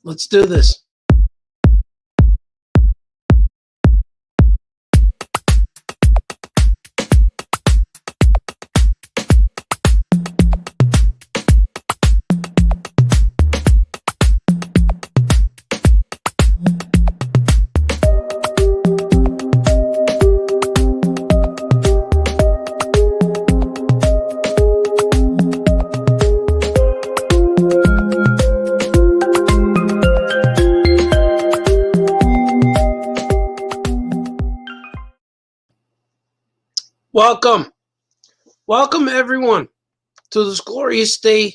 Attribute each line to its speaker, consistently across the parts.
Speaker 1: Let's do this. Welcome everyone to this glorious day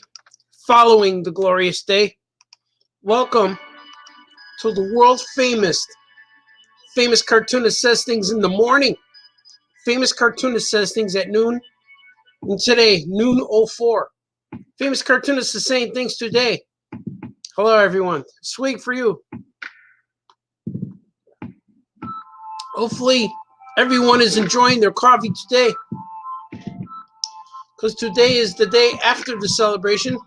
Speaker 1: following the glorious day. Welcome to the world famous Cartoonist says things in the morning. Famous Cartoonist says things at noon. And today, noon 04. Famous Cartoonist is saying things today. Hello everyone. Swig for you. Hopefully everyone is enjoying their coffee today, because today is the day after the celebration,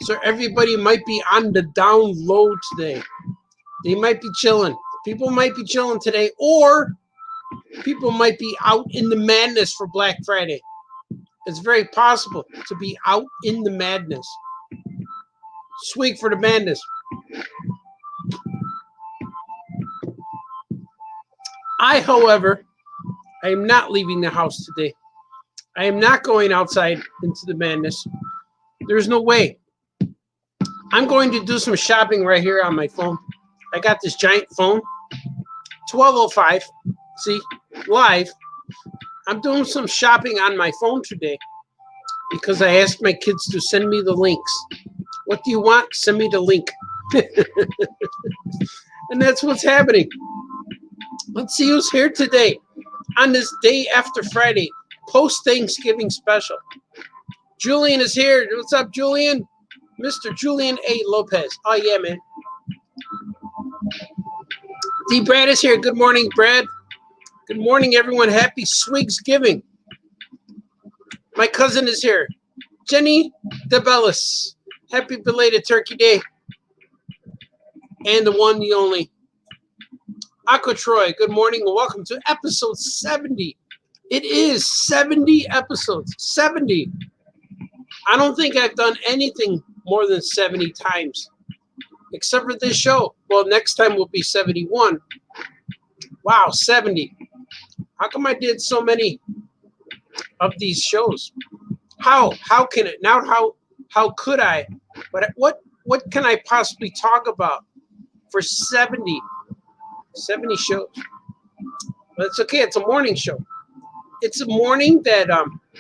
Speaker 1: so everybody might be on the down low today. They might be chilling. People might be chilling today, or people might be out in the madness for Black Friday. It's very possible to be out in the madness. Swig for the madness. However, I am not leaving the house today. I am not going outside into the madness. There's no way. I'm going to do some shopping right here on my phone. I got this giant phone, 1205. See, live. I'm doing some shopping on my phone today because I asked my kids to send me the links. What do you want? Send me the link. And that's what's happening. Let's see who's here today on this day after Friday, post-Thanksgiving special. Julian is here. What's up, Julian? Mr. Julian A. Lopez. Oh, yeah, man. D. Brad is here. Good morning, Brad. Good morning, everyone. Happy Swigsgiving. My cousin is here. Jenny DeBellis. Happy belated Turkey Day. And the one, the only, Aqua Troy. Good morning and welcome to episode 70. It is 70 episodes. 70. I don't think I've done anything more than 70 times, except for this show. Well, next time will be 71. Wow, 70. How come I did so many of these shows? How can it now? How could I? But what can I possibly talk about for 70 shows? But it's okay. It's a morning show. It's a morning that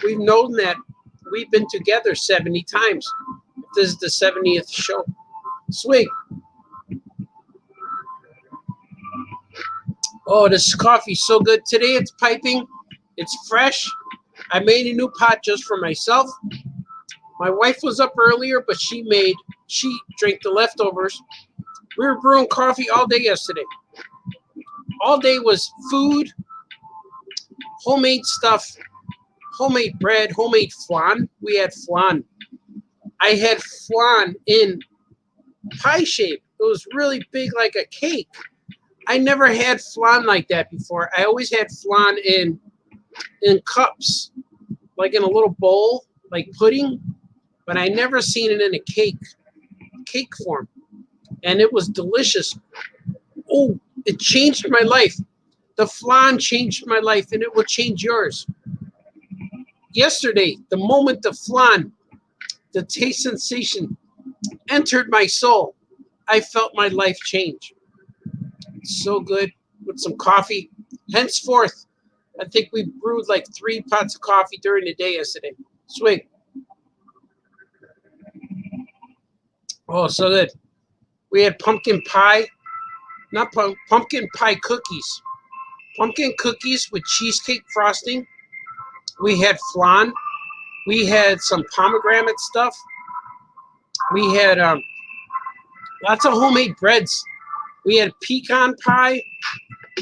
Speaker 1: we've known that we've been together 70 times. This is the 70th show. Sweet. Oh, this coffee's so good. Today it's piping. It's fresh. I made a new pot just for myself. My wife was up earlier, but she drank the leftovers. We were brewing coffee all day yesterday. All day was food, homemade stuff, homemade bread, homemade flan. We had flan. I had flan in pie shape. It was really big, like a cake. I never had flan like that before. I always had flan in cups, like in a little bowl, like pudding, but I never seen it in a cake form. And it was delicious. Oh, it changed my life. The flan changed my life, and it will change yours. Yesterday, the moment the flan, the taste sensation, entered my soul, I felt my life change. It's so good with some coffee. Henceforth, I think we brewed like 3 pots of coffee during the day yesterday. Swig. Oh, so good. We had pumpkin pie. Not pumpkin pie cookies. Pumpkin cookies with cheesecake frosting. We had flan. We had some pomegranate stuff. We had lots of homemade breads. We had pecan pie,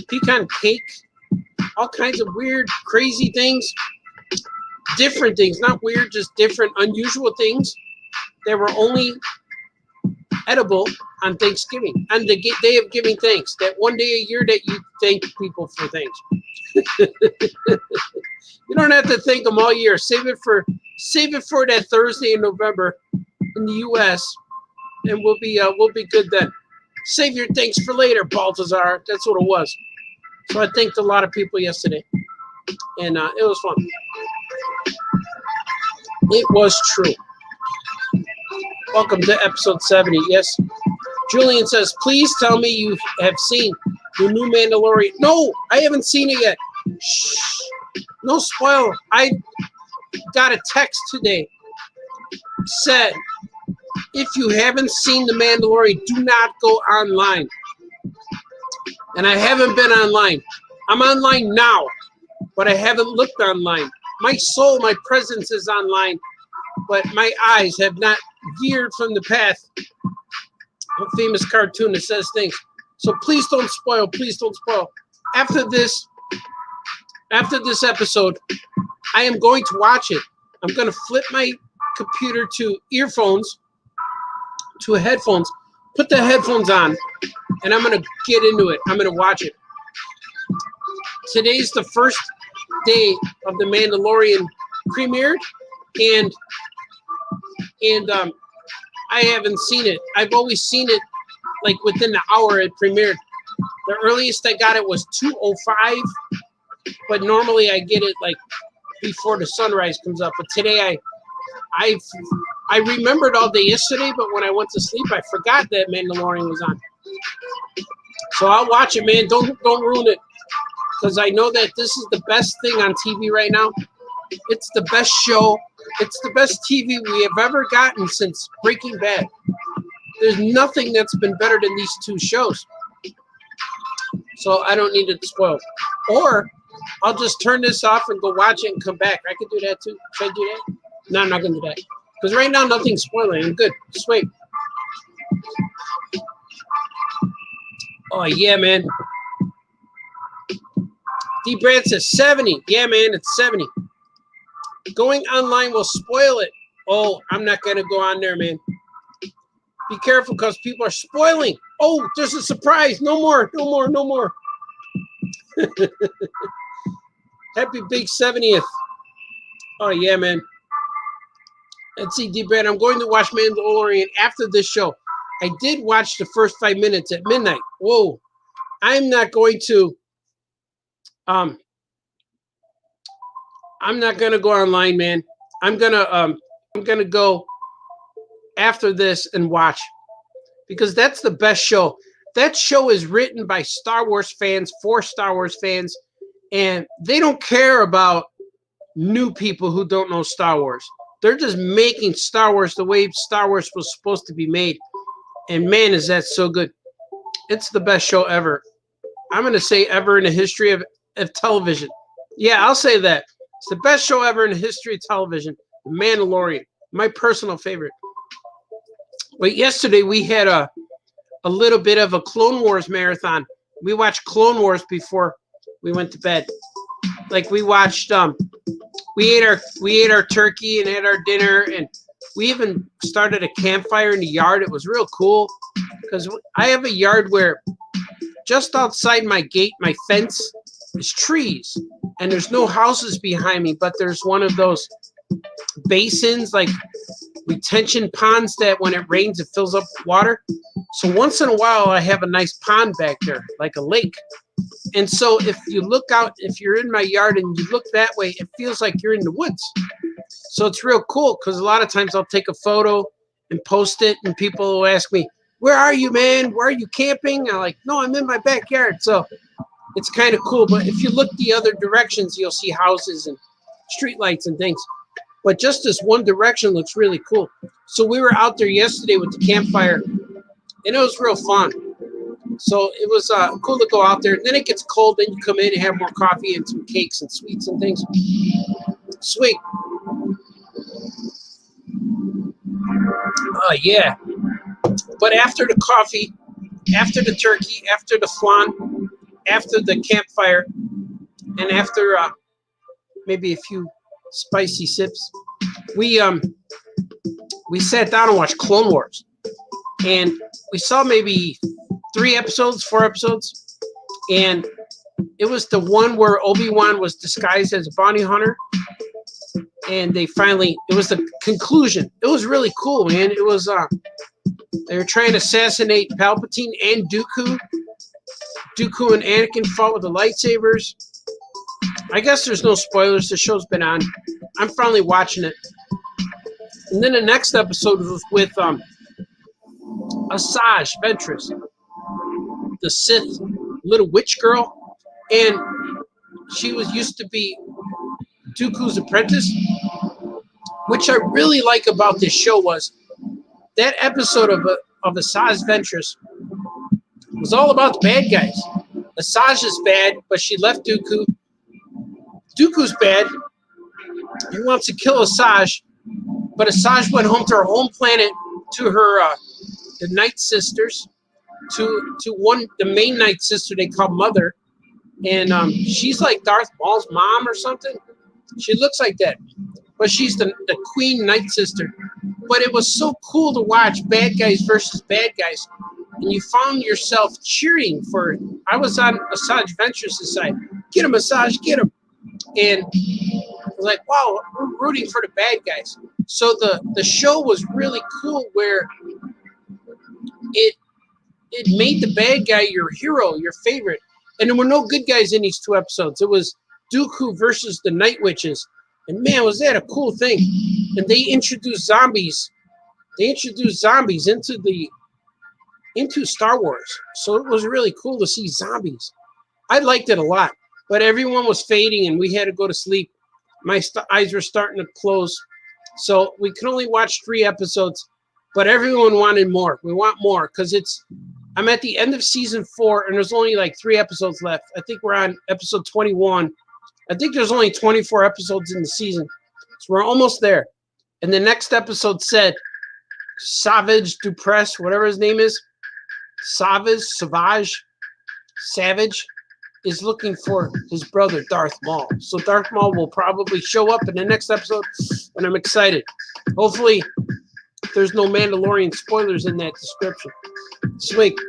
Speaker 1: pecan cake, all kinds of weird, crazy things. Different things, not weird, just different, unusual things that were only edible on Thanksgiving, on the day of giving thanks. That one day a year that you thank people for things. You don't have to thank them all year. Save it for that Thursday in November in the U.S. and we'll be good then. Save your thanks for later, Baltazar. That's what it was. So I thanked a lot of people yesterday, and it was fun. It was true. Welcome to episode 70. Yes. Julian says, please tell me you have seen the new Mandalorian. No, I haven't seen it yet. Shh. No spoiler. I got a text today. Said, if you haven't seen the Mandalorian, do not go online. And I haven't been online. I'm online now, but I haven't looked online. My soul, my presence is online, but my eyes have not veered from the path. A famous cartoonist says things. So please don't spoil. Please don't spoil. After this episode, I am going to watch it. I'm going to flip my computer to earphones, to headphones, put the headphones on, and I'm going to get into it. I'm going to watch it. Today's the first day of the Mandalorian premiered, and I haven't seen it. I've always seen it like within the hour it premiered. The earliest I got it was 2:05, but normally I get it like before the sunrise comes up. But today I remembered all day yesterday, but when I went to sleep, I forgot that Mandalorian was on. So I'll watch it, man. Don't ruin it, because I know that this is the best thing on TV right now. It's the best show. It's the best TV we have ever gotten since Breaking Bad. There's nothing that's been better than these two shows. So I don't need it spoiled. Or I'll just turn this off and go watch it and come back. I could do that too. Should I do that? No, I'm not going to do that. Because right now, nothing's spoiling. I'm good. Just wait. Oh, yeah, man. D. Brad says 70. Yeah, man, it's 70. Going online will spoil it. Oh, I'm not going to go on there, man. Be careful, because people are spoiling. Oh, there's a surprise. No more. No more. No more. Happy big 70th. Oh, yeah, man. Let's see, D-Brad. I'm going to watch Mandalorian after this show. I did watch the first 5 minutes at midnight. Whoa. I'm not going to I'm not going to go online, man. I'm going to go after this and watch, because that's the best show. That show is written by Star Wars fans for Star Wars fans, and they don't care about new people who don't know Star Wars. They're just making Star Wars the way Star Wars was supposed to be made. And man, is that so good. It's the best show ever. I'm going to say ever in the history of television. Yeah, I'll say that. It's the best show ever in the history of television. The Mandalorian. My personal favorite. But yesterday we had a little bit of a Clone Wars marathon. We watched Clone Wars before we went to bed. Like we watched we ate our turkey and had our dinner, and we even started a campfire in the yard. It was real cool, because I have a yard where just outside my gate, my fence, is trees, and there's no houses behind me, but there's one of those basins, like retention ponds, that when it rains, it fills up with water. So once in a while, I have a nice pond back there, like a lake. And so if you look out, if you're in my yard and you look that way, it feels like you're in the woods. So it's real cool, because a lot of times I'll take a photo and post it, and people will ask me, where are you, man? Where are you camping? I'm like, no, I'm in my backyard. So it's kind of cool. But if you look the other directions, you'll see houses and streetlights and things. But just this one direction looks really cool. So we were out there yesterday with the campfire, and it was real fun. So it was cool to go out there. And then it gets cold, then you come in and have more coffee and some cakes and sweets and things. Sweet. Oh, yeah. But after the coffee, after the turkey, after the flan, after the campfire, and after maybe a few spicy sips, we sat down and watched Clone Wars. and we saw maybe 3 episodes, 4 episodes, and it was the one where Obi-Wan was disguised as a bounty hunter, and it was the conclusion. It was really cool, man. It was, they were trying to assassinate Palpatine and Dooku. Dooku and Anakin fought with the lightsabers. I guess there's no spoilers. The show's been on. I'm finally watching it. And then the next episode was with Asajj Ventress, the Sith little witch girl, and she used to be Dooku's apprentice. Which I really like about this show was that episode of Asajj Ventress was all about the bad guys. Asajj is bad, but she left Dooku. Dooku's bad. He wants to kill Asajj, but Asajj went home to her home planet, to her the Night Sisters, to the main Night Sister they call Mother, and she's like Darth Maul's mom or something. She looks like that, but she's the Queen Night Sister. But it was so cool to watch bad guys versus bad guys, and you found yourself cheering for. I was on Asajj Ventress' side. Get him, Asajj, get him. And I was like, wow, we're rooting for the bad guys. So the show was really cool, where it made the bad guy your hero, your favorite. And there were no good guys in these 2 episodes. It was Dooku versus the Night Witches. And man, was that a cool thing. And they introduced zombies. They introduced zombies into Star Wars. So it was really cool to see zombies. I liked it a lot. But everyone was fading, and we had to go to sleep. My eyes were starting to close. So we could only watch 3 episodes. But everyone wanted more. We want more, because I'm at the end of season 4, and there's only like 3 episodes left. I think we're on episode 21. I think there's only 24 episodes in the season. So we're almost there. And the next episode said Savage Dupress, whatever his name is, Savage, is looking for his brother, Darth Maul. So Darth Maul will probably show up in the next episode, and I'm excited. Hopefully, there's no Mandalorian spoilers in that description. Sweet.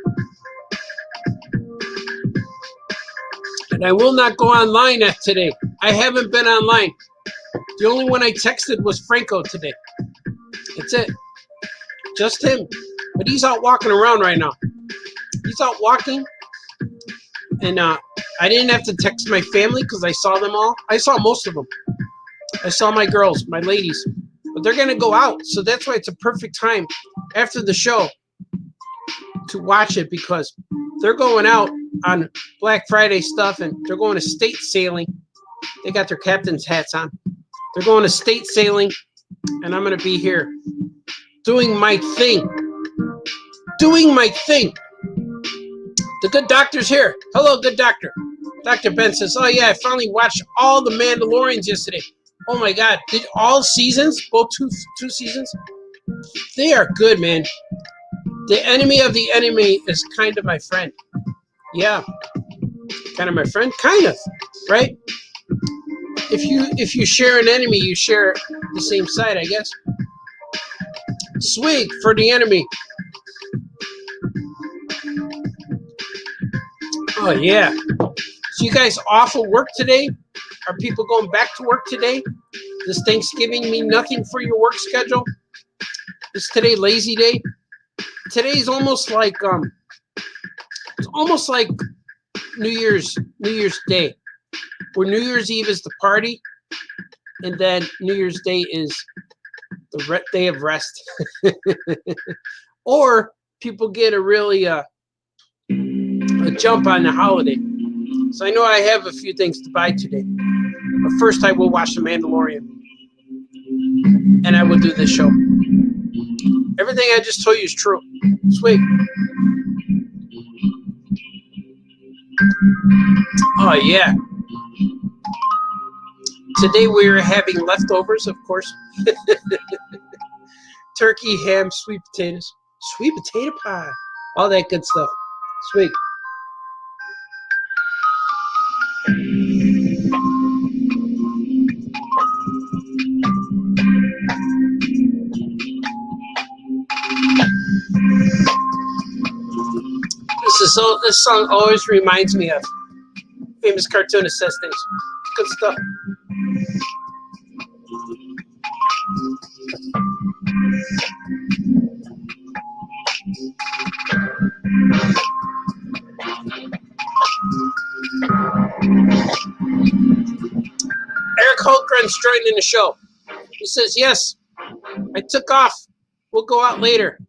Speaker 1: And I will not go online today. I haven't been online. The only one I texted was Franco today. That's it. Just him. But he's out walking around right now. He's out walking. And I didn't have to text my family because I saw them all. I saw most of them. I saw my girls, my ladies. But they're going to go out. So that's why it's a perfect time after the show to watch it, because they're going out on Black Friday stuff, and they're going to state sailing. They got their captain's hats on. They're going to state sailing, and I'm going to be here doing my thing. Doing my thing. The good doctor's here. Hello, good doctor. Dr. Ben says, oh yeah, I finally watched all the Mandalorians yesterday. Oh my God. Did all seasons? Both two seasons? They are good, man. The enemy of the enemy is kind of my friend. Yeah. Kind of my friend? Kind of. Right? If you share an enemy, you share the same side, I guess. Swig for the enemy. Oh, yeah. So you guys off of work today? Are people going back to work today? Does Thanksgiving mean nothing for your work schedule? Is today lazy day? Today's almost like it's almost like New Year's Day, where New Year's Eve is the party, and then New Year's Day is the day of rest. Or people get a really a jump on the holiday. So I know I have a few things to buy today. But first I will watch The Mandalorian. And I will do this show. Everything I just told you is true. Sweet. Oh, yeah. Today we're having leftovers, of course. Turkey, ham, sweet potatoes. Sweet potato pie. All that good stuff. Sweet. This song always reminds me of Famous Cartoonist Says Things. Good stuff. Eric Holtgren's joining the show. He says, yes, I took off. We'll go out later.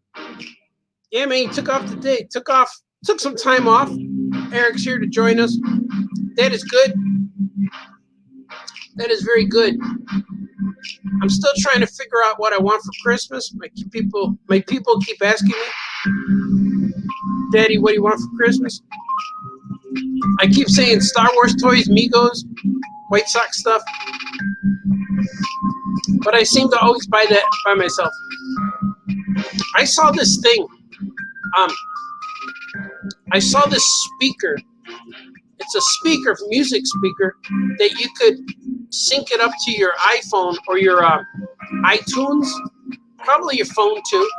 Speaker 1: Yeah, man, he took off today. Took some time off. Eric's here to join us. That is good. That is very good. I'm still trying to figure out what I want for Christmas. My people keep asking me, Daddy, what do you want for Christmas? I keep saying Star Wars toys, Migos, White Sox stuff. But I seem to always buy that by myself. I saw this thing. I saw this speaker. It's a speaker, music speaker, that you could sync it up to your iPhone or your iTunes, probably your phone too,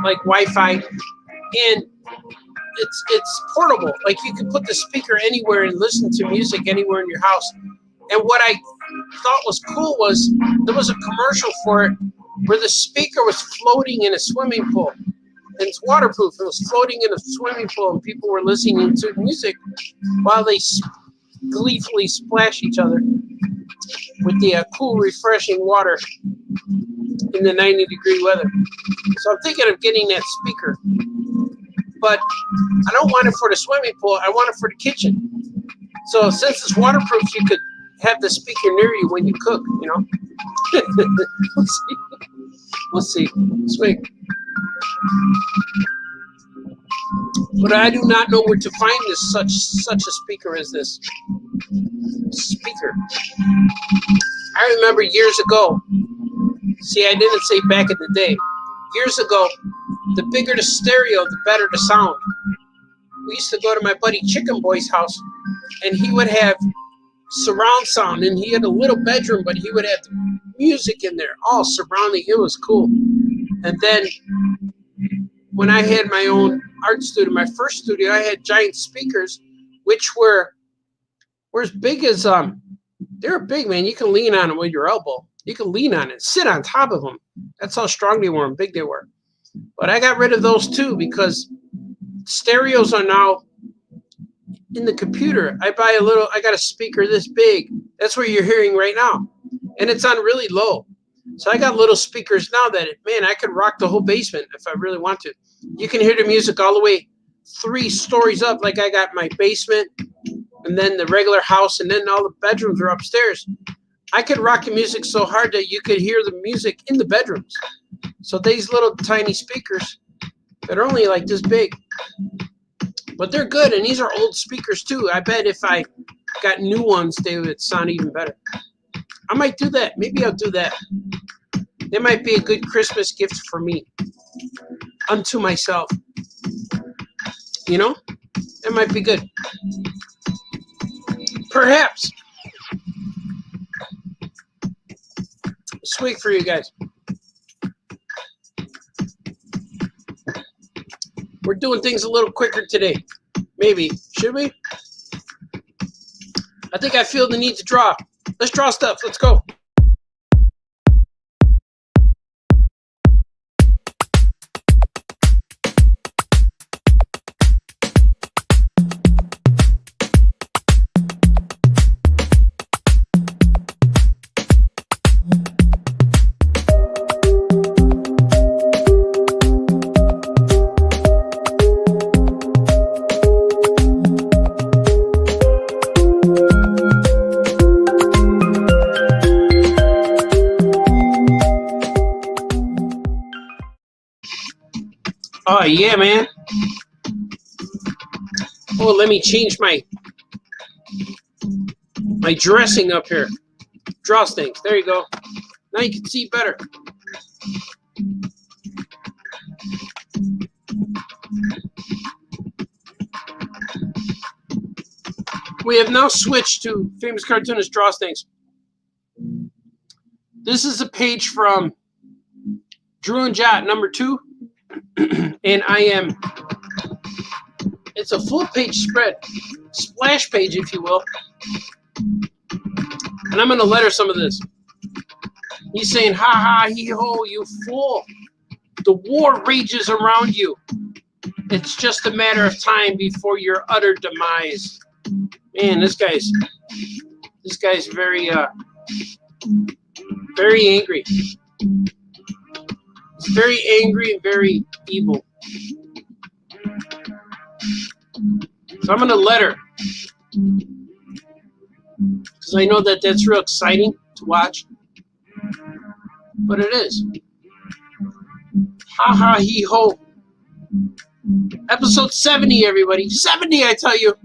Speaker 1: like Wi-Fi, and it's portable. Like you can put the speaker anywhere and listen to music anywhere in your house. And what I thought was cool was there was a commercial for it where the speaker was floating in a swimming pool. And it's waterproof. It was floating in a swimming pool, and people were listening to music while they gleefully splash each other with the cool, refreshing water in the 90-degree weather. So I'm thinking of getting that speaker. But I don't want it for the swimming pool. I want it for the kitchen. So since it's waterproof, you could have the speaker near you when you cook, you know? We'll see. Sweet. But I do not know where to find this such a speaker as this speaker. I remember years ago. See, I didn't say back in the day. Years ago, the bigger the stereo, the better the sound. We used to go to my buddy Chicken Boy's house, and he would have surround sound, and he had a little bedroom, but he would have music in there, all surrounding. It was cool. And then when I had my own art studio, my first studio, I had giant speakers, which were as big as they were big, man. You can lean on them with your elbow. You can lean on it, sit on top of them. That's how strong they were and big they were. But I got rid of those too because stereos are now in the computer. I got a speaker this big. That's what you're hearing right now. And it's on really low. So I got little speakers now that, man, I could rock the whole basement if I really want to. You can hear the music all the way 3 stories up. Like I got my basement and then the regular house and then all the bedrooms are upstairs. I could rock the music so hard that you could hear the music in the bedrooms. So these little tiny speakers that are only like this big, but they're good. And these are old speakers too. I bet if I got new ones, they would sound even better. I might do that. Maybe I'll do that. That might be a good Christmas gift for me, unto myself. You know, that might be good. Perhaps. Sweet for you guys. We're doing things a little quicker today. Maybe. Should we? I think I feel the need to draw. Let's draw stuff. Let's go. Oh, yeah, man. Oh, let me change my dressing up here. Drawstrings. There you go. Now you can see better. We have now switched to Famous Cartoonist Drawstrings. This is a page from Drew and Jot number 2. And It's a full-page spread, splash page, if you will. And I'm going to letter some of this. He's saying, ha ha, hee ho, you fool. The war rages around you. It's just a matter of time before your utter demise. Man, this guy's very very angry. He's very angry and very evil. So I'm going to letter, because I know that that's real exciting to watch. But it is. Ha ha hee ho. Episode 70, everybody. 70, I tell you.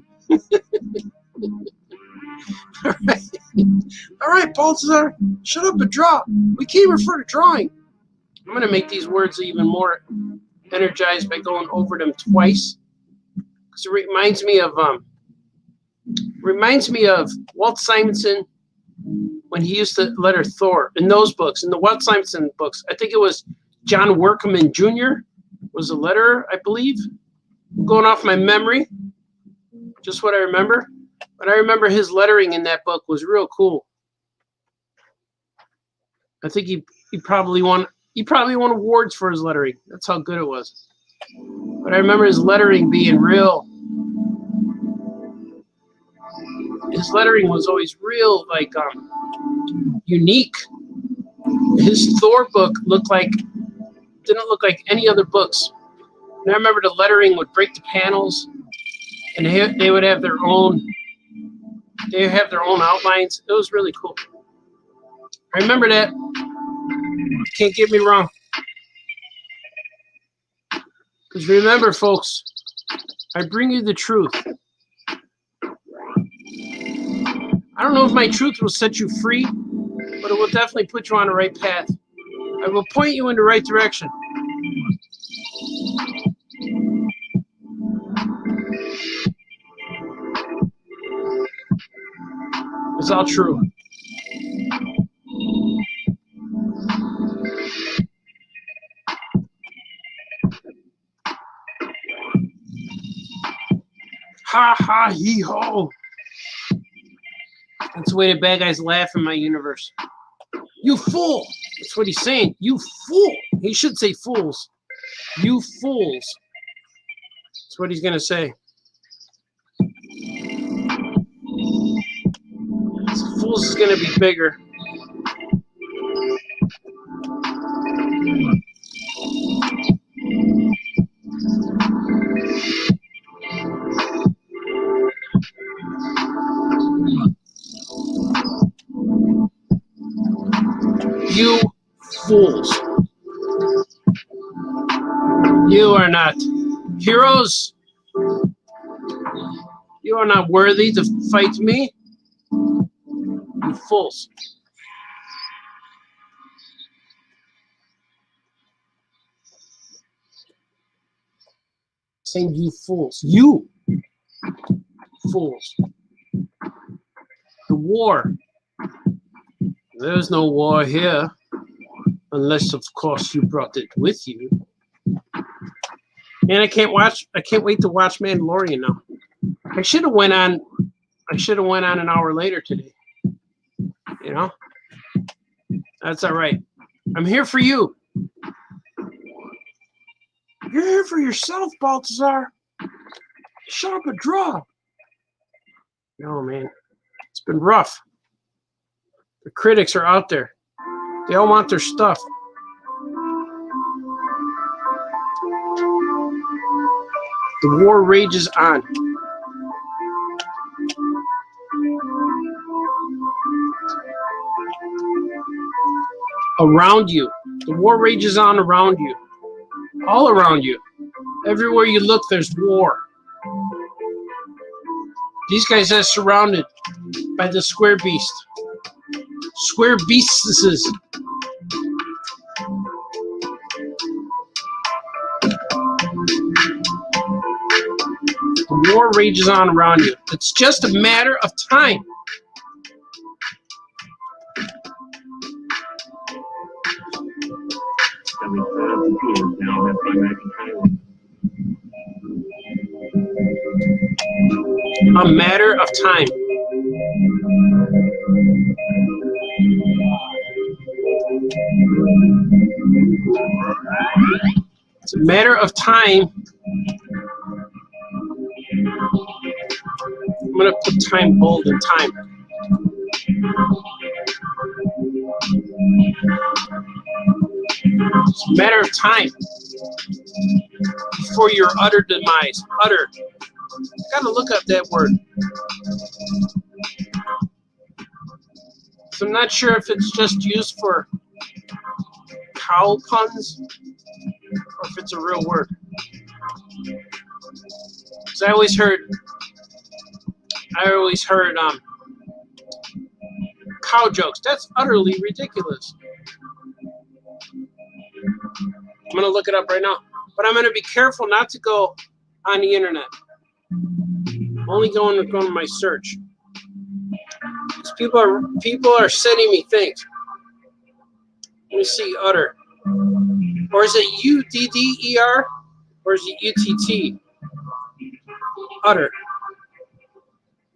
Speaker 1: All right, Baltazar, shut up and draw. We came here for the drawing. I'm going to make these words even more energized by going over them twice. Because it reminds me of Walt Simonson when he used to letter Thor in those books, in the Walt Simonson books. I think it was John Workman Jr. was a letterer, I believe. Going off my memory, just what I remember. But I remember his lettering in that book was real cool. I think he probably won awards for his lettering. That's how good it was. But I remember his lettering being real. His lettering was always real, like unique. His Thor book didn't look like any other books. And I remember the lettering would break the panels, and they would have their own. They have their own outlines. It was really cool. I remember that. Can't get me wrong. Because remember, folks, I bring you the truth. I don't know if my truth will set you free, but it will definitely put you on the right path. I will point you in the right direction. It's all true. Ha ha hee ho. That's the way the bad guys laugh in my universe. You fool! That's what he's saying. You fool! He should say fools. You fools. That's what he's going to say. Fools is going to be bigger. You fools. You are not heroes. You are not worthy to fight me. You fools. Saying you fools. You fools. The war. There's no war here. Unless, of course, you brought it with you. And I can't wait to watch Mandalorian now. I should have went on an hour later today. You know? That's all right. I'm here for you. You're here for yourself, Baltazar. Shut up and draw. No, man. It's been rough. The critics are out there. They all want their stuff. The war rages on. Around you. The war rages on around you. All around you. Everywhere you look, there's war. These guys are surrounded by the square beast. Square beasts. The war rages on around you. It's just a matter of time. A matter of time. It's a matter of time. I'm going to put time bold in time. It's a matter of time before your utter demise. Utter. I gotta look up that word. So I'm not sure if it's just used for cow puns or if it's a real word. Because I always heard cow jokes. That's utterly ridiculous. I'm gonna look it up right now. But I'm gonna be careful not to go on the internet. I'm only going to my search. People are sending me things. Let me see, utter. Or is it UDDER? Or is it UTT? Utter.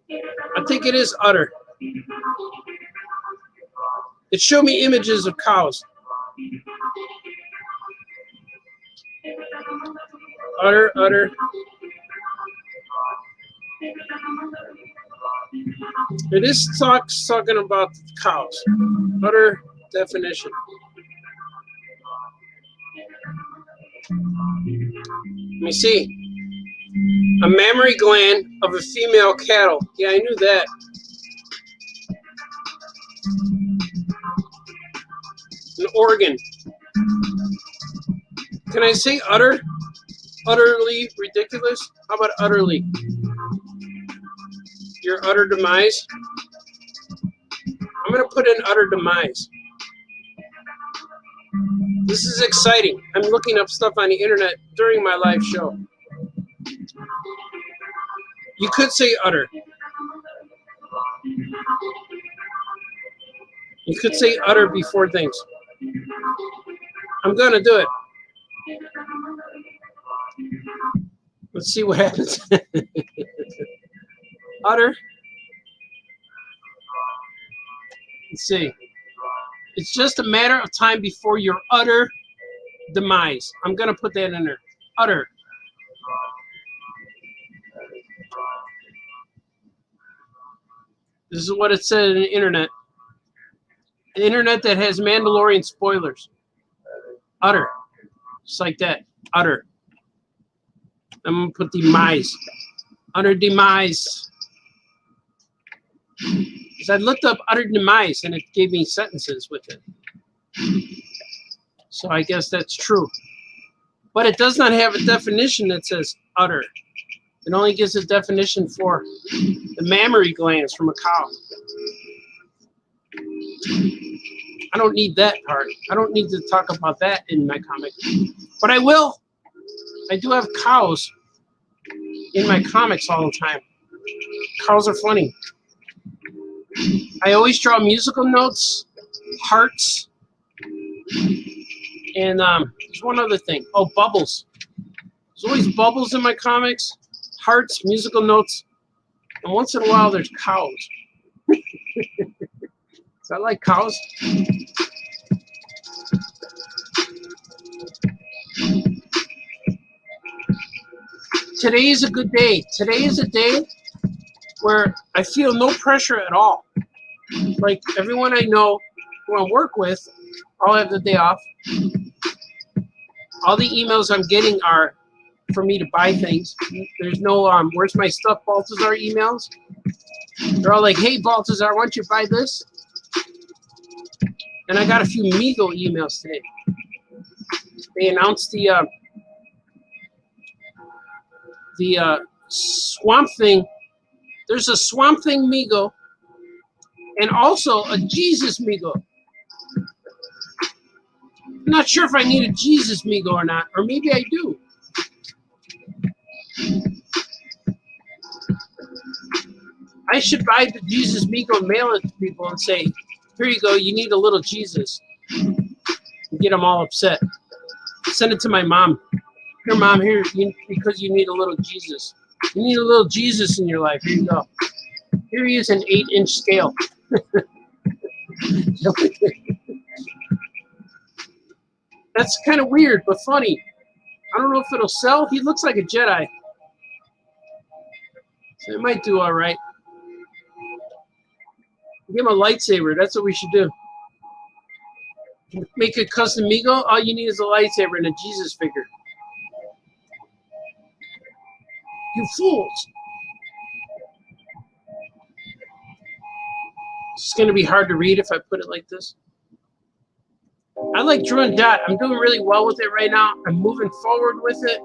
Speaker 1: I think it is utter. It showed me images of cows. Utter, utter. It is talking about cows. Utter definition. Let me see. A mammary gland of a female cattle. Yeah, I knew that. An organ. Can I say utter? Utterly ridiculous? How about utterly? Your utter demise? I'm going to put in utter demise. This is exciting. I'm looking up stuff on the internet during my live show. You could say utter. You could say utter before things. I'm going to do it. Let's see what happens. Utter. Let's see. It's just a matter of time before your utter demise. I'm going to put that in there. Utter. This is what it said on the internet. The internet that has Mandalorian spoilers. Utter. Just like that. Utter. I'm going to put demise. Utter demise. Because I looked up utter demise and it gave me sentences with it. So I guess that's true. But it does not have a definition that says utter. It only gives a definition for the mammary glands from a cow. I don't need that part. I don't need to talk about that in my comic. But I will. I do have cows in my comics all the time. Cows are funny. I always draw musical notes, hearts, and there's one other thing. Oh, bubbles. There's always bubbles in my comics, hearts, musical notes, and once in a while there's cows. So I like cows. Today is a good day. Today is a day where I feel no pressure at all. Like everyone I know who I work with, I'll have the day off. All the emails I'm getting are for me to buy things. There's no where's my stuff, Baltazar emails. They're all like, hey Baltazar, why don't you buy this? And I got a few Migo emails today. They announced the Swamp Thing. There's a Swamp Thing Migo and also a Jesus Migo. I'm not sure if I need a Jesus Migo or not, or maybe I do. I should buy the Jesus Migo and mail it to people and say, here you go, you need a little Jesus. And get them all upset. Send it to my mom. Here, Mom, here, because you need a little Jesus. You need a little Jesus in your life. Here you go. Here he is, an 8-inch scale. That's kind of weird, but funny. I don't know if it'll sell. He looks like a Jedi. So it might do all right. Give him a lightsaber. That's what we should do. Make a custom Migo. All you need is a lightsaber and a Jesus figure. You fools. It's going to be hard to read if I put it like this. I like Drew and Dot. I'm doing really well with it right now. I'm moving forward with it.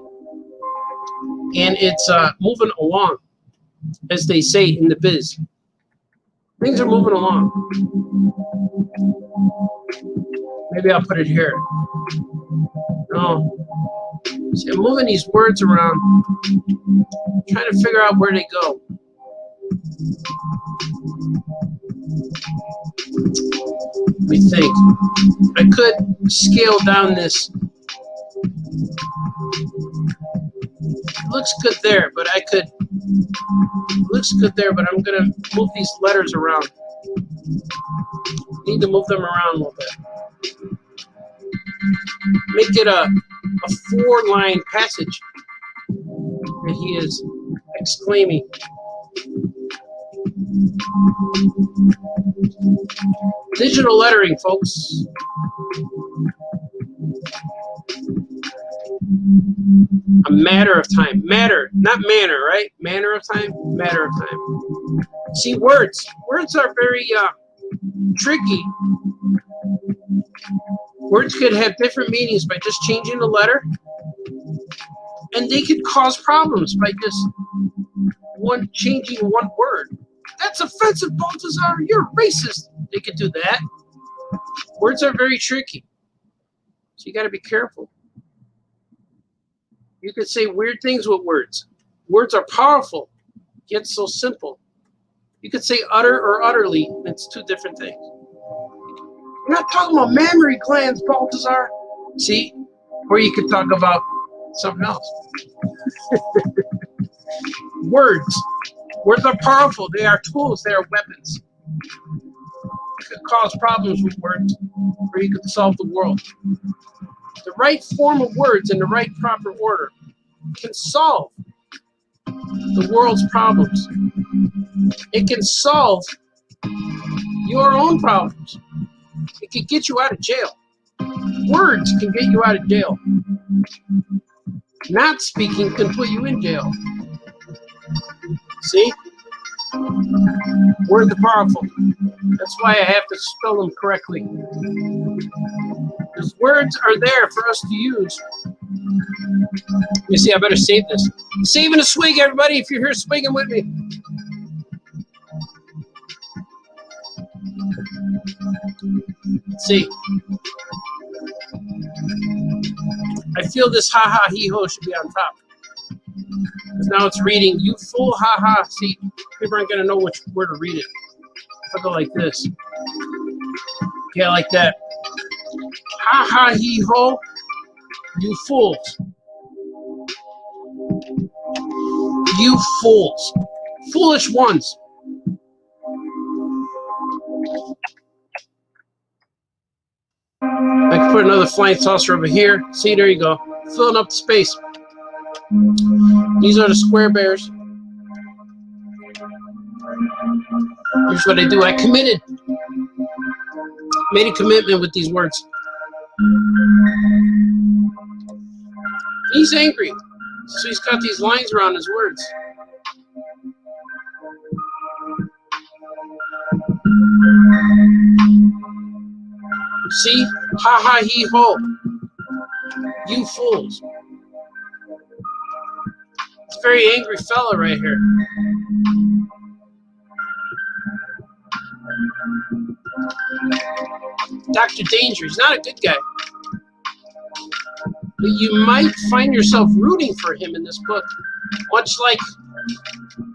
Speaker 1: And it's moving along, as they say in the biz. Things are moving along. Maybe I'll put it here. No. See, I'm moving these words around, trying to figure out where they go. Let me think. I could scale down this. It looks good there, but I could. It looks good there, but I'm gonna move these letters around. Need to move them around a little bit. Make it a 4-line passage that he is exclaiming. Digital lettering, folks. A matter of time. Matter, not manner, right? Manner of time, matter of time. See, words. Words are very tricky. Words could have different meanings by just changing the letter. And they could cause problems by just changing one word. That's offensive, Baltazar. You're racist. They could do that. Words are very tricky. So you got to be careful. You could say weird things with words. Words are powerful, yet so simple. You could say utter or utterly. It's two different things. You're not talking about mammary glands, Baltazar. See? Or you could talk about something else. Words. Words are powerful. They are tools. They are weapons. You could cause problems with words, or you could solve the world. The right form of words in the right proper order can solve the world's problems. It can solve your own problems. It can get you out of jail. Words can get you out of jail. Not speaking can put you in jail. See? Words are powerful. That's why I have to spell them correctly. Because words are there for us to use. Let me see, I better save this. Saving a swig, everybody, if you're here swigging with me. Let's see. I feel this ha-ha he-ho should be on top. Because now it's reading, you fool, ha-ha. See, people aren't going to know where to read it. If I go like this. Yeah, like that. Ha-ha he-ho, you fools. You fools. Foolish ones. I can put another flying saucer over here. See, there you go. Filling up the space. These are the square bears. Here's what I do. I committed. Made a commitment with these words. He's angry. So he's got these lines around his words. See? Ha ha he ho. You fools. It's a very angry fella right here. Dr. Danger, he's not a good guy. But you might find yourself rooting for him in this book, much like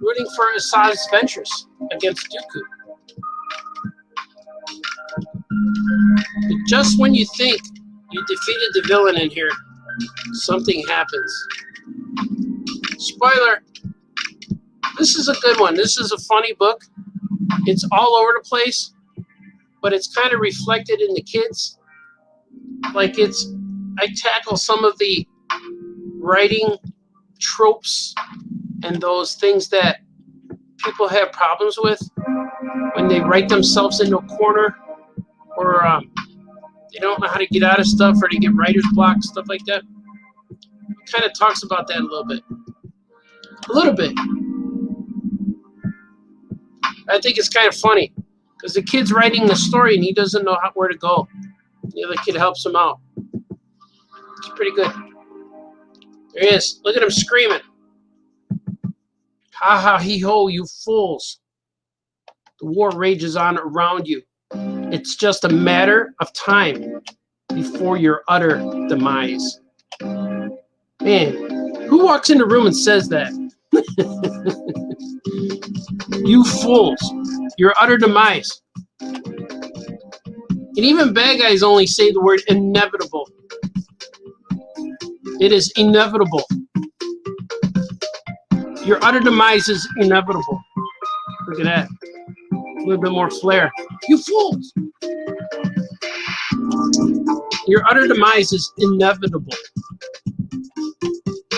Speaker 1: rooting for Asajj Ventress against Dooku. But just when you think you defeated the villain in here, something happens. Spoiler, This is a good one. This is a funny book. It's all over the place, but it's kind of reflected in the kids. Like I tackle some of the writing tropes and those things that people have problems with when they write themselves into a corner, or they don't know how to get out of stuff, or they get writer's block, stuff like that. It kind of talks about that a little bit. I think it's kind of funny because the kid's writing the story and he doesn't know where to go. The other kid helps him out. It's pretty good. There he is. Look at him screaming. Ha ha hee ho, you fools. The war rages on around you. It's just a matter of time before your utter demise. Man, who walks in the room and says that? You fools, your utter demise. And even bad guys only say the word inevitable. It is inevitable. Your utter demise is inevitable. Look at that. A little bit more flair. You fools! Your utter demise is inevitable.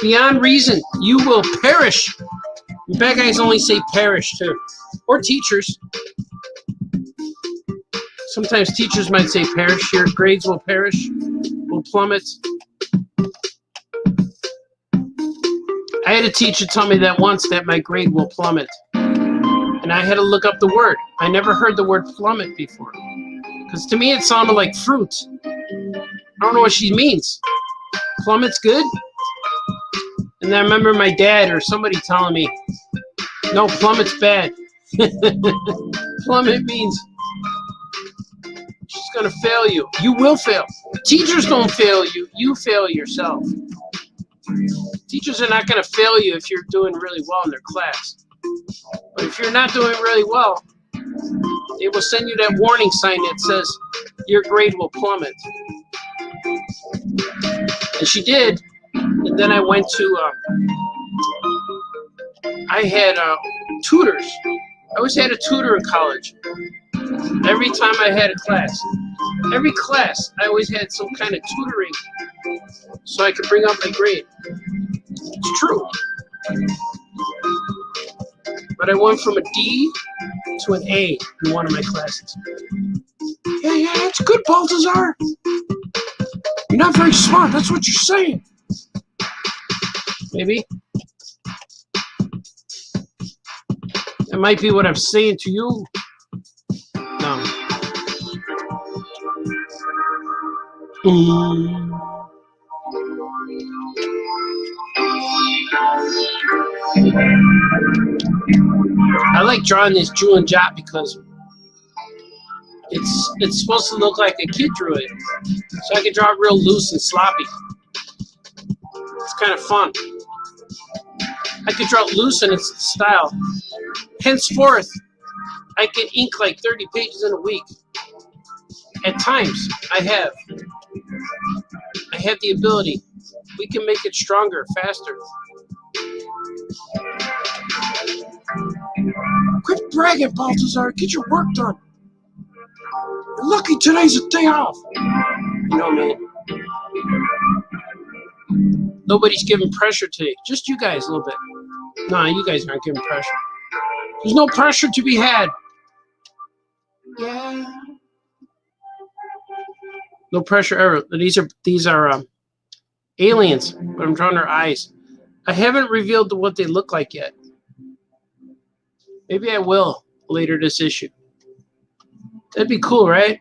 Speaker 1: Beyond reason, you will perish. Bad guys only say perish too. Or teachers. Sometimes teachers might say perish. Your grades will perish, will plummet. I had a teacher tell me that once, that my grade will plummet. And I had to look up the word. I never heard the word plummet before. Because to me it sounded like fruit. I don't know what she means. Plummet's good? And then I remember my dad or somebody telling me, no, plummet's bad. Plummet means she's going to fail you. You will fail. Teachers don't fail you. You fail yourself. Teachers are not going to fail you if you're doing really well in their class. But if you're not doing really well, they will send you that warning sign that says your grade will plummet. And she did. And then I went to, I had tutors. I always had a tutor in college. Every time I had a class. Every class, I always had some kind of tutoring so I could bring up my grade. It's true. But I went from a D to an A in one of my classes. Yeah, it's good, Baltazar. You're not very smart, that's what you're saying. Maybe. That might be what I'm saying to you. No. I like drawing this Julian Jot because it's supposed to look like a kid drew it. So I can draw it real loose and sloppy. It's kind of fun. I could draw it loose in its style. Henceforth, I can ink like 30 pages in a week. At times, I have the ability. We can make it stronger, faster. Quit bragging, Baltazar. Get your work done. You're lucky today's a day off. You know, man. Nobody's giving pressure today. Just you guys a little bit. Nah, you guys aren't giving pressure. There's no pressure to be had. Yeah. No pressure ever. These are aliens, but I'm drawing their eyes. I haven't revealed what they look like yet. Maybe I will later this issue. That'd be cool, right?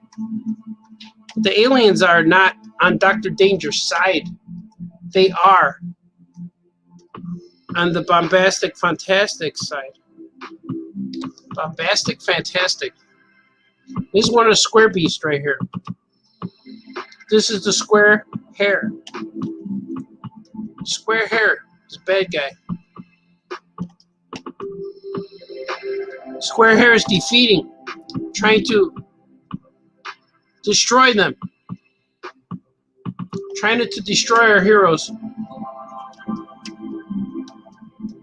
Speaker 1: The aliens are not on Dr. Danger's side. They are on the bombastic, fantastic side. Bombastic, fantastic. This is one of the square beasts right here. This is the square hair. Square hair is a bad guy. Square hair is defeating, trying to destroy them. Trying to destroy our heroes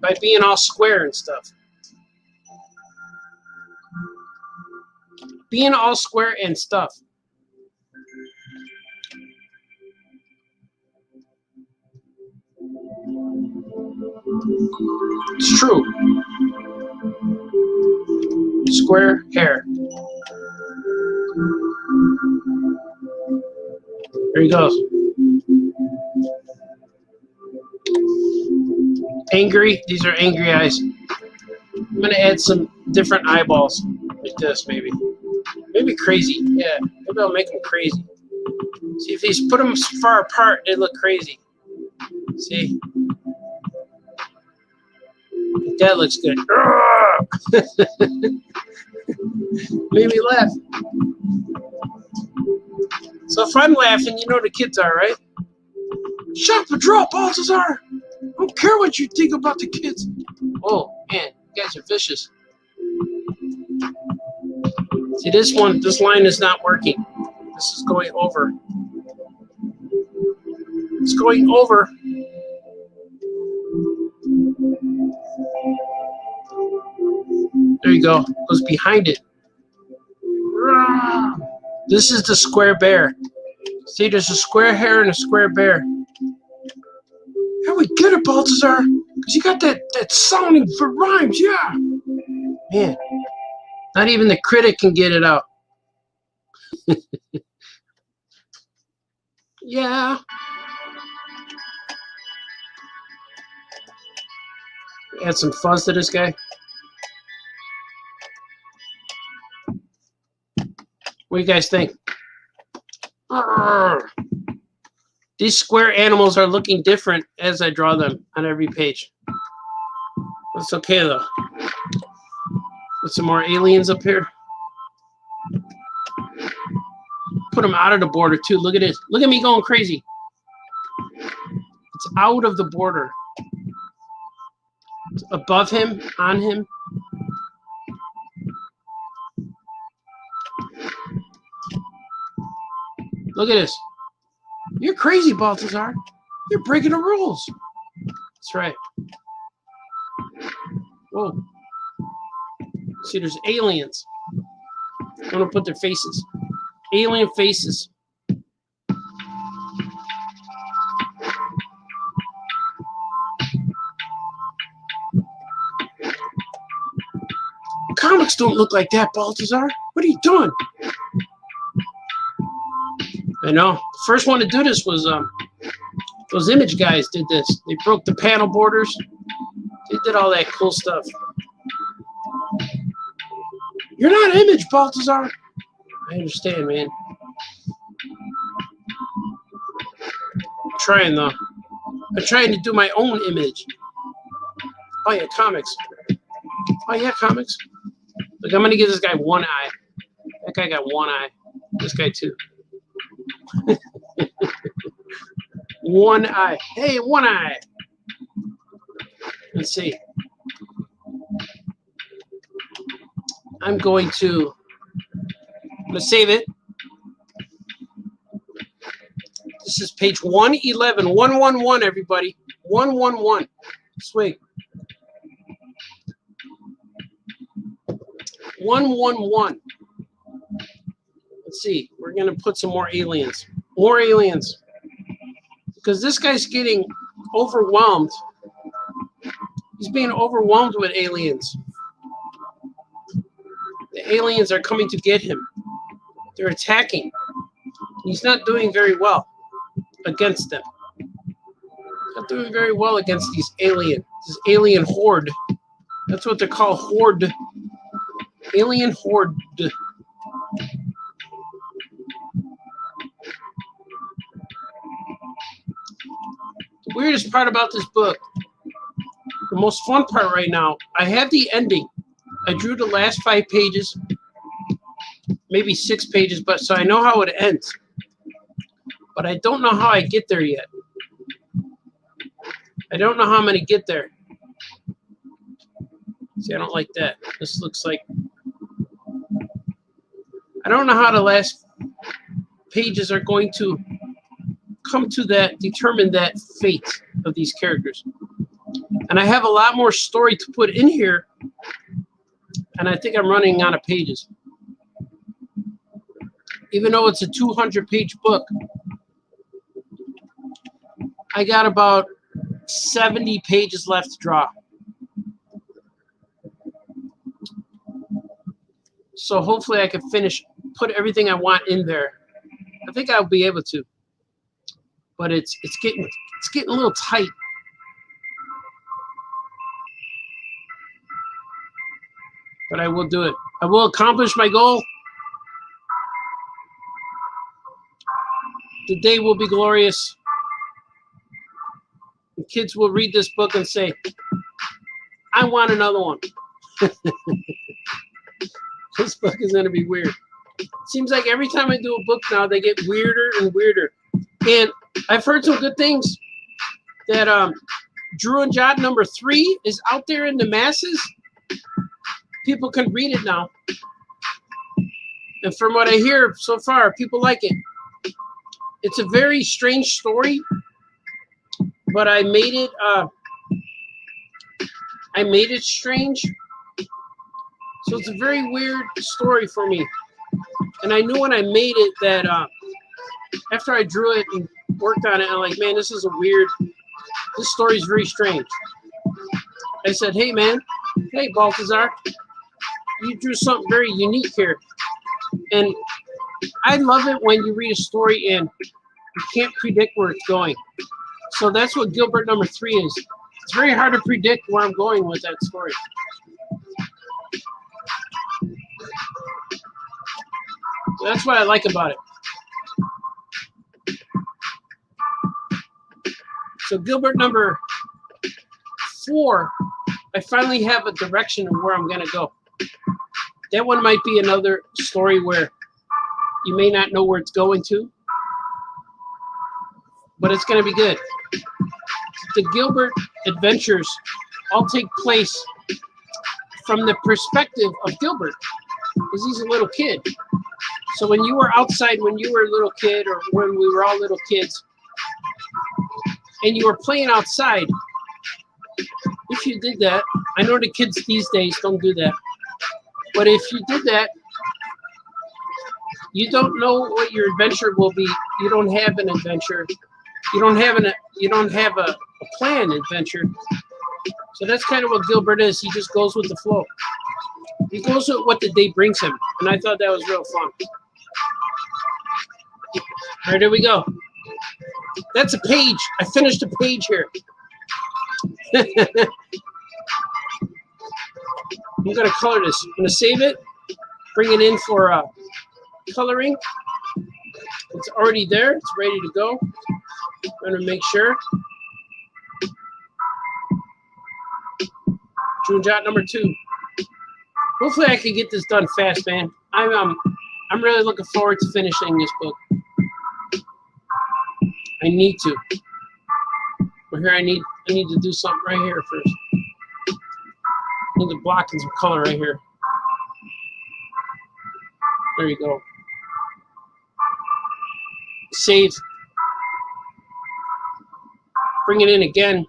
Speaker 1: by being all square and stuff. being all square and stuff. It's true. Square hair. There he goes. Angry. These are angry eyes. I'm going to add some different eyeballs. Like this, maybe. Maybe crazy. Yeah. Maybe I'll make them crazy. See, if these put them far apart, they look crazy. See? That looks good. Made me laugh. So if I'm laughing, you know the kids are, right? Shut the drop, Baltazar! I don't care what you think about the kids. Oh, man, you guys are vicious. See, this line is not working. This is going over. It's going over. There you go. It goes behind it. This is the square bear. See, there's a square hair and a square bear. How we get it, Baltazar? Because you got that sounding for rhymes, yeah. Man, not even the critic can get it out. Yeah. Add some fuzz to this guy. What do you guys think? These square animals are looking different as I draw them on every page. That's okay, though. Put some more aliens up here. Put them out of the border, too. Look at this. Look at me going crazy. It's out of the border. It's above him, on him. Look at this. You're crazy, Baltazar. You're breaking the rules. That's right. Whoa. See, there's aliens. I'm going to put their faces. Alien faces. Comics don't look like that, Baltazar. What are you doing? I know. The first one to do this was those image guys did this. They broke the panel borders. They did all that cool stuff. You're not image, Baltazar. I understand, man. I'm trying, though. I'm trying to do my own image. Oh, yeah, comics. Oh, yeah, comics. Look, I'm going to give this guy one eye. That guy got one eye. This guy, too. One eye. Hey, one eye. Let's see. I'm going to save it. This is page 111. 111, everybody. 111. Swing. 111. Let's see. We're going to put some more aliens. More aliens. Because this guy's getting overwhelmed. He's being overwhelmed with aliens. The aliens are coming to get him. They're attacking. He's not doing very well against them. Not doing very well against these aliens. This alien horde. That's what they're called, horde. Alien horde. The weirdest part about this book, the most fun part right now, I have the ending. I drew the last 5 pages, maybe 6 pages, but so I know how it ends. But I don't know how I get there yet. I don't know how I'm going to get there. See, I don't like that. This looks like... I don't know how the last pages are going to come to that, determine that fate of these characters. And I have a lot more story to put in here, and I think I'm running out of pages. Even though it's a 200-page book, I got about 70 pages left to draw. So hopefully I can put everything I want in there. I think I'll be able to. But it's getting a little tight. But I will do it. I will accomplish my goal. The day will be glorious. The kids will read this book and say, I want another one. This book is going to be weird. It seems like every time I do a book now, they get weirder and weirder. And I've heard some good things that Drew and Jot number 3 is out there in the masses. People can read it now. And from what I hear so far, people like it. It's a very strange story, but I made it strange. So it's a very weird story for me. And I knew when I made it that after I drew it and worked on it, I'm like, man, this story is very strange. I said, hey, man, hey, Baltazar, you drew something very unique here. And I love it when you read a story and you can't predict where it's going. So that's what Gilbert number 3 is. It's very hard to predict where I'm going with that story. So that's what I like about it. So Gilbert number 4, I finally have a direction of where I'm going to go. That one might be another story where you may not know where it's going to, but it's going to be good. The Gilbert adventures all take place from the perspective of Gilbert, because he's a little kid. So when you were outside, when you were a little kid, or when we were all little kids, and you were playing outside, if you did that, I know the kids these days don't do that, but if you did that, you don't know what your adventure will be. You don't have an adventure. You don't have a planned adventure. So that's kind of what Gilbert is. He just goes with the flow. He goes with what the day brings him. And I thought that was real fun. All right, there we go. That's a page. I finished a page here. I'm going to color this. I'm going to save it, bring it in for coloring. It's already there. It's ready to go. I'm going to make sure. June Jot number 2. Hopefully I can get this done fast, man. I'm really looking forward to finishing this book. I need to. But here I need to do something right here first. I need to block in some color right here. There you go. Save. Bring it in again.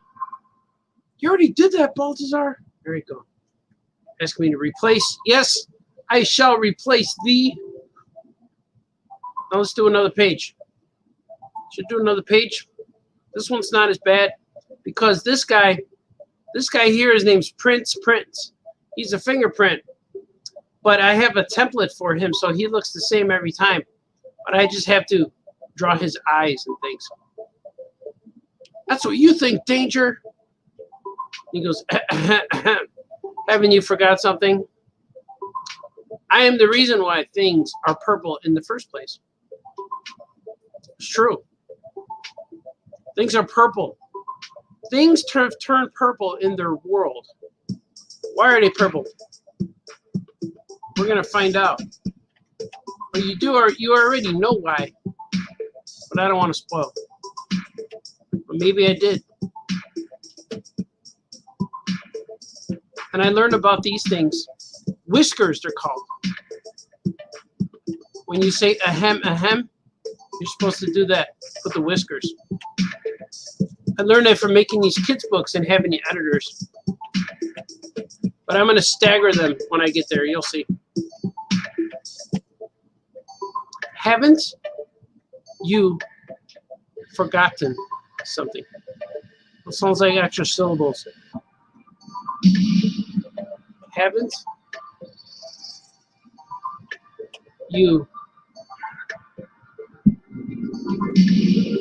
Speaker 1: You already did that, Baltazar. There you go. Ask me to replace. Yes, I shall replace thee. Now let's do another page. Should do another page. This one's not as bad because this guy here, his name's Prince. He's a fingerprint, but I have a template for him, so he looks the same every time. But I just have to draw his eyes and things. That's what you think, Danger. He goes, haven't you forgot something? I am the reason why things are purple in the first place. It's true. Things are purple. Things turn purple in their world. Why are they purple? We're going to find out. Or you already know why. But I don't want to spoil. Or maybe I did. And I learned about these things. Whiskers, they're called. When you say ahem, ahem, you're supposed to do that. Put the whiskers. I learned that from making these kids' books and having the editors. But I'm going to stagger them when I get there. You'll see. Haven't you forgotten something? It sounds like extra syllables. Haven't you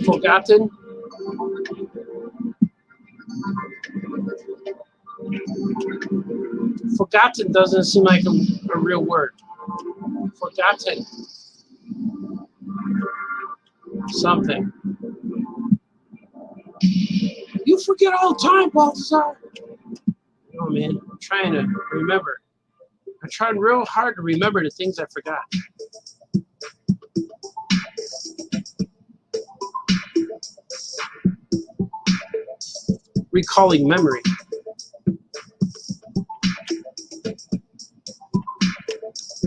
Speaker 1: forgotten? Forgotten doesn't seem like a real word. Forgotten something. You forget all the time, Baltazar. Oh man, I'm trying to remember. I tried real hard to remember the things I forgot. Recalling memory.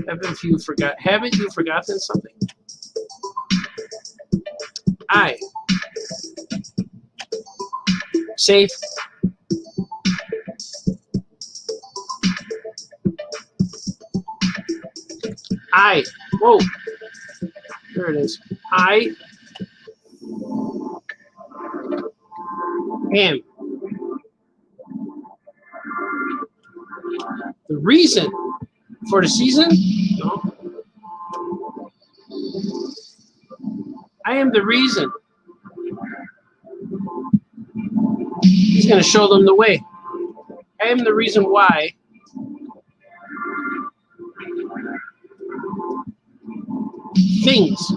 Speaker 1: Haven't you forgotten something? I. Safe. I. Whoa. There it is. I am the reason for the season? No. I am the reason. He's going to show them the way. I am the reason why things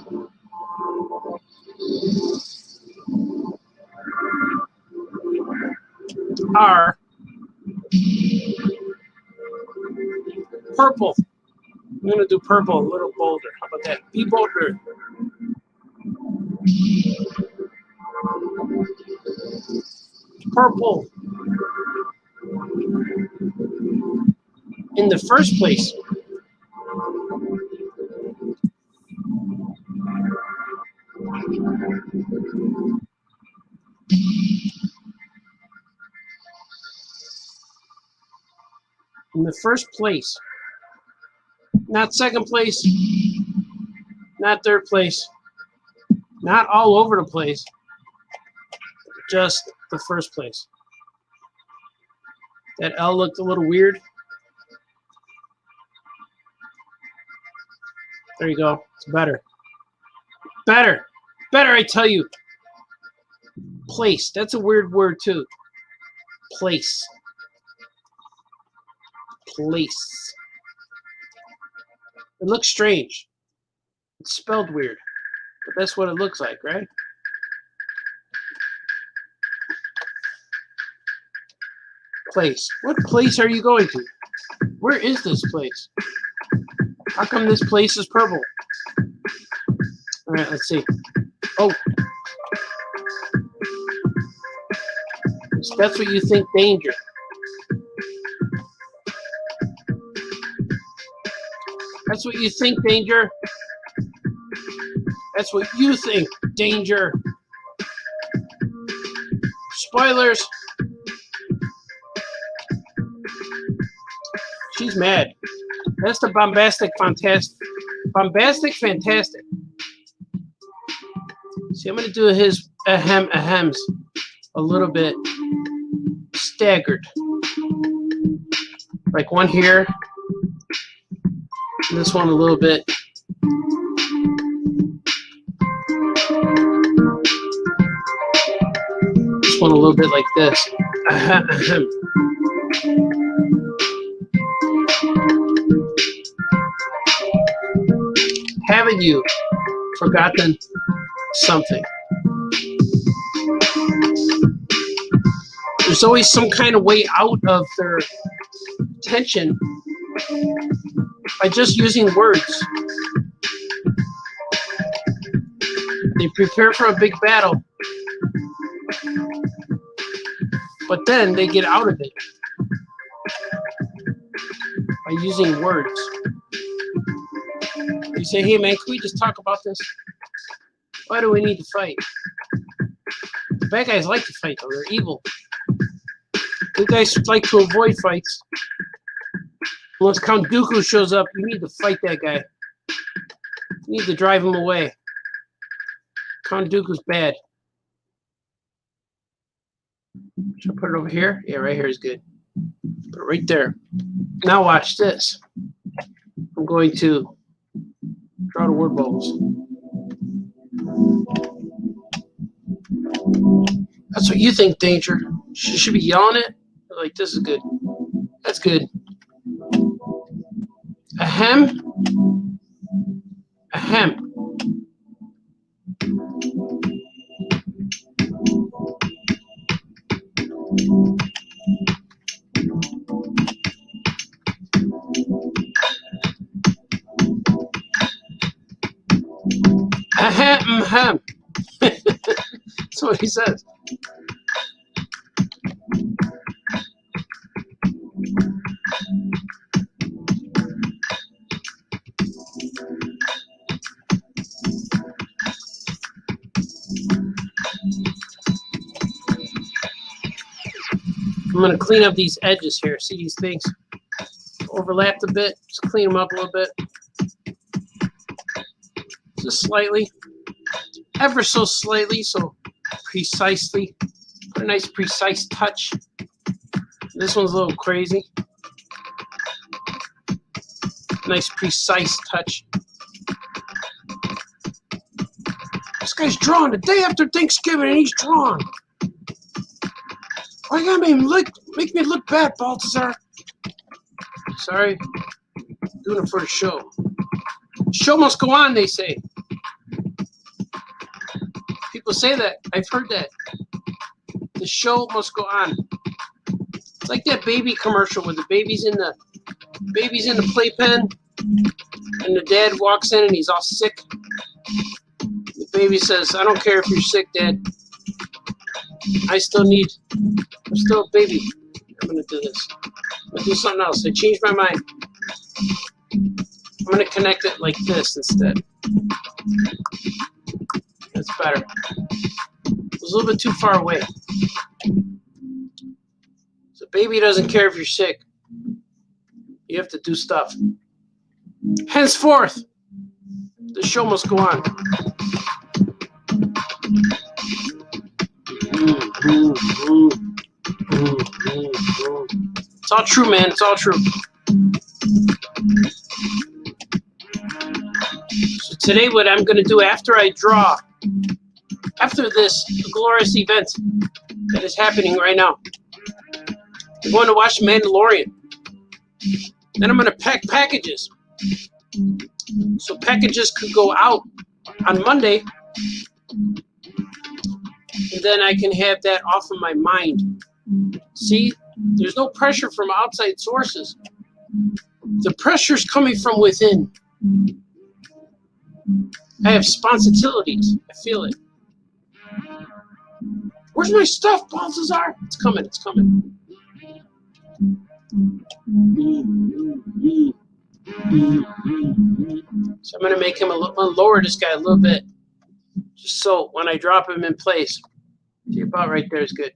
Speaker 1: are purple. I'm going to do purple a little bolder. How about that? Be bolder. Purple. In the first place. In the first place. Not second place. Not third place. Not all over the place. Just the first place. That L looked a little weird. There you go. It's better. Better. Better, I tell you. Place. That's a weird word, too. Place. Place. It looks strange. It's spelled weird. But that's what it looks like, right? Place. What place are you going to? Where is this place? How come this place is purple? All right, let's see. Oh. So that's what you think, danger. That's what you think, danger. That's what you think, danger. Spoilers. She's mad. That's the bombastic, fantastic. Bombastic, fantastic. See, I'm going to do his ahems a little bit staggered. Like one here. And this one a little bit. This one a little bit like this. Ahem. Haven't you forgotten something? There's always some kind of way out of their tension by just using words. They prepare for a big battle, but then they get out of it by using words. You say, hey man, can we just talk about this? Why do we need to fight? The bad guys like to fight though, they're evil. Good guys like to avoid fights. Once Count Dooku shows up, you need to fight that guy. Need to drive him away. Count Dooku's bad. Should I put it over here? Yeah, right here is good. Put it right there. Now watch this. I'm going to draw the word bubbles. That's what you think, Danger. She should be yelling it. Like, this is good. That's good. Ahem. Ahem. Ahem, ahem. That's what he says. I'm going to clean up these edges here. See these things overlapped a bit? Just clean them up a little bit. Just slightly. Ever so slightly, so precisely. Put a nice precise touch. This one's a little crazy. Nice precise touch. This guy's drawing the day after Thanksgiving and he's drawing. Why you gotta make me look bad, Baltazar? Sorry. Doing it for the show. Show must go on, they say. People say that. I've heard that. The show must go on. It's like that baby commercial where the baby's in the playpen and the dad walks in and he's all sick. The baby says, "I don't care if you're sick, Dad. I'm still a baby. I'm gonna do this. I'm gonna do something else. I changed my mind. I'm gonna connect it like this instead. That's better. It was a little bit too far away. So baby doesn't care if you're sick. You have to do stuff. Henceforth, the show must go on. It's all true, man. It's all true. So today what I'm going to do after I draw, after this glorious event that is happening right now, I'm going to watch Mandalorian. Then I'm going to pack packages. So packages could go out on Monday. And then I can have that off of my mind. See, there's no pressure from outside sources. The pressure's coming from within. I have sponsibilities. I feel it. Where's my stuff, Baltazar? It's coming, it's coming. So I'm going to make him lower this guy a little bit. Just so when I drop him in place. See, about right there is good.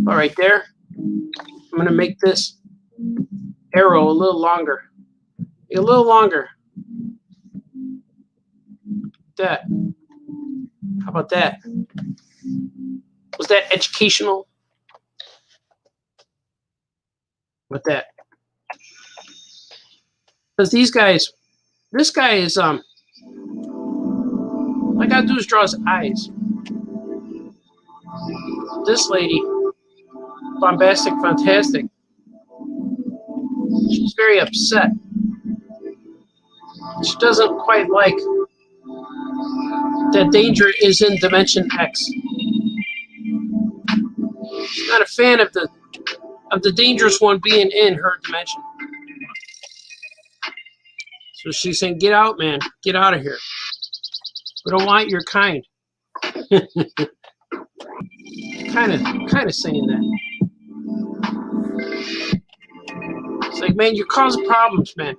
Speaker 1: About right there. I'm going to make this arrow a little longer. A little longer. That. How about that? Was that educational? With that. Because these guys, this guy is, all I gotta do is draw his eyes. This lady, bombastic, fantastic. She's very upset. She doesn't quite like that Danger is in Dimension X. She's not a fan of the dangerous one being in her dimension. So she's saying, "Get out, man. Get out of here. We don't want your kind." kind of saying that. It's like, man, you're causing problems, man.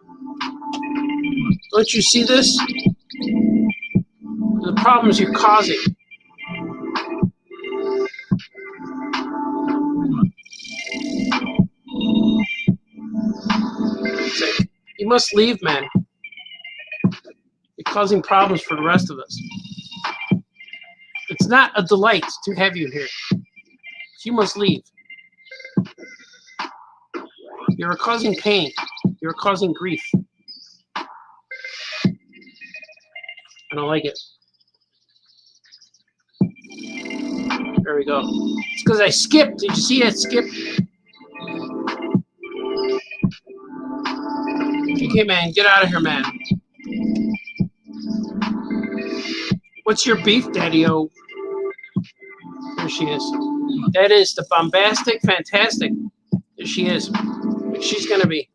Speaker 1: Don't you see this? The problems you're causing. It's like, you must leave, man. You're causing problems for the rest of us. It's not a delight to have you here. You must leave. You're causing pain. You're causing grief. I don't like it. There we go. It's because I skipped. Did you see that skip? Okay, man, get out of here, man. What's your beef, Daddy-O? There she is. That is the bombastic, fantastic. There she is. She's going to be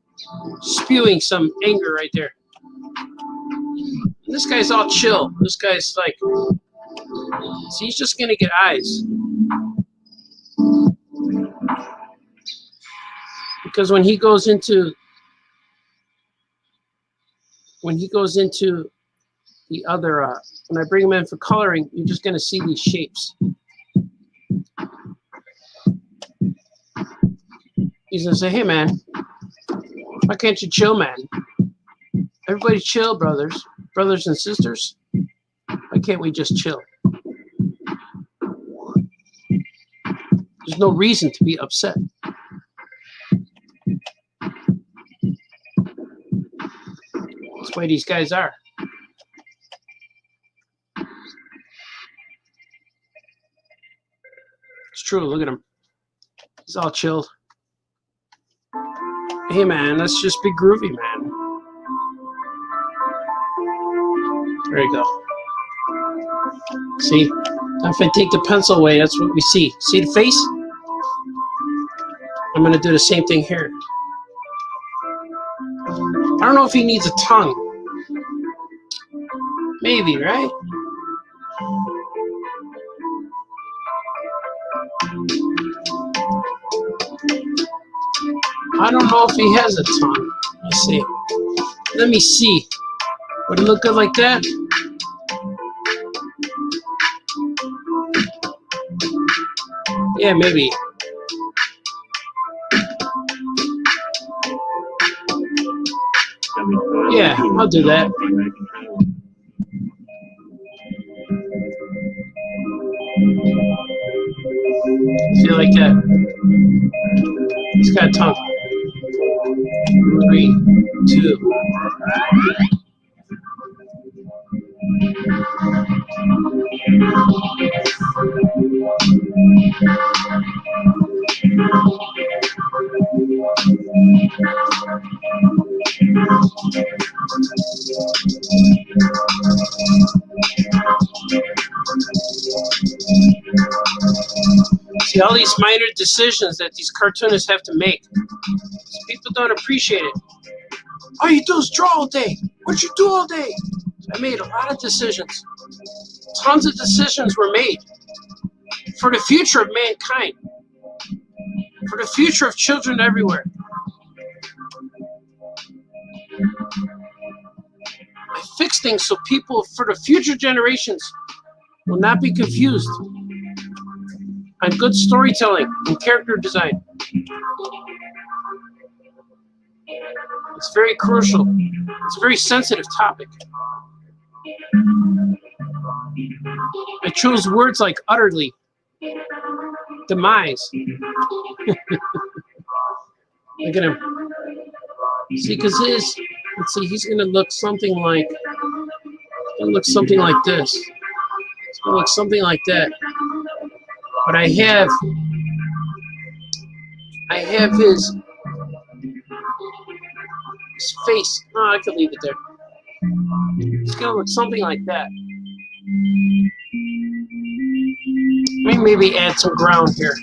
Speaker 1: spewing some anger right there. This guy's all chill. This guy's like, see, he's just going to get eyes. Because when he goes into the other, when I bring him in for coloring, you're just going to see these shapes. He's going to say, hey, man, why can't you chill, man? Everybody chill, brothers and sisters. Why can't we just chill? There's no reason to be upset. That's the way these guys are. It's true. Look at him. He's all chilled. Hey, man, let's just be groovy, man. There you go. See? Now if I take the pencil away, that's what we see. See the face? I'm going to do the same thing here. I don't know if he needs a tongue. Maybe, right? I don't know if he has a tongue. Let's see. Let me see. Would it look good like that? Yeah, maybe. Yeah, I'll do that. See, like that. He's got a tongue. 3, 2. See, all these minor decisions that these cartoonists have to make. People don't appreciate it. All you do is draw all day. What you do all day? I made a lot of decisions. Tons of decisions were made for the future of mankind, for the future of children everywhere. I fix things so people, for the future generations, will not be confused on good storytelling and character design. It's very crucial. It's a very sensitive topic. I chose words like utterly, demise. Look at him. See, because let's see, he's going to look something like, this. It's going to look something like that. But I have his face. Oh, I could leave it there. It's going to look something like that. Maybe add some ground here.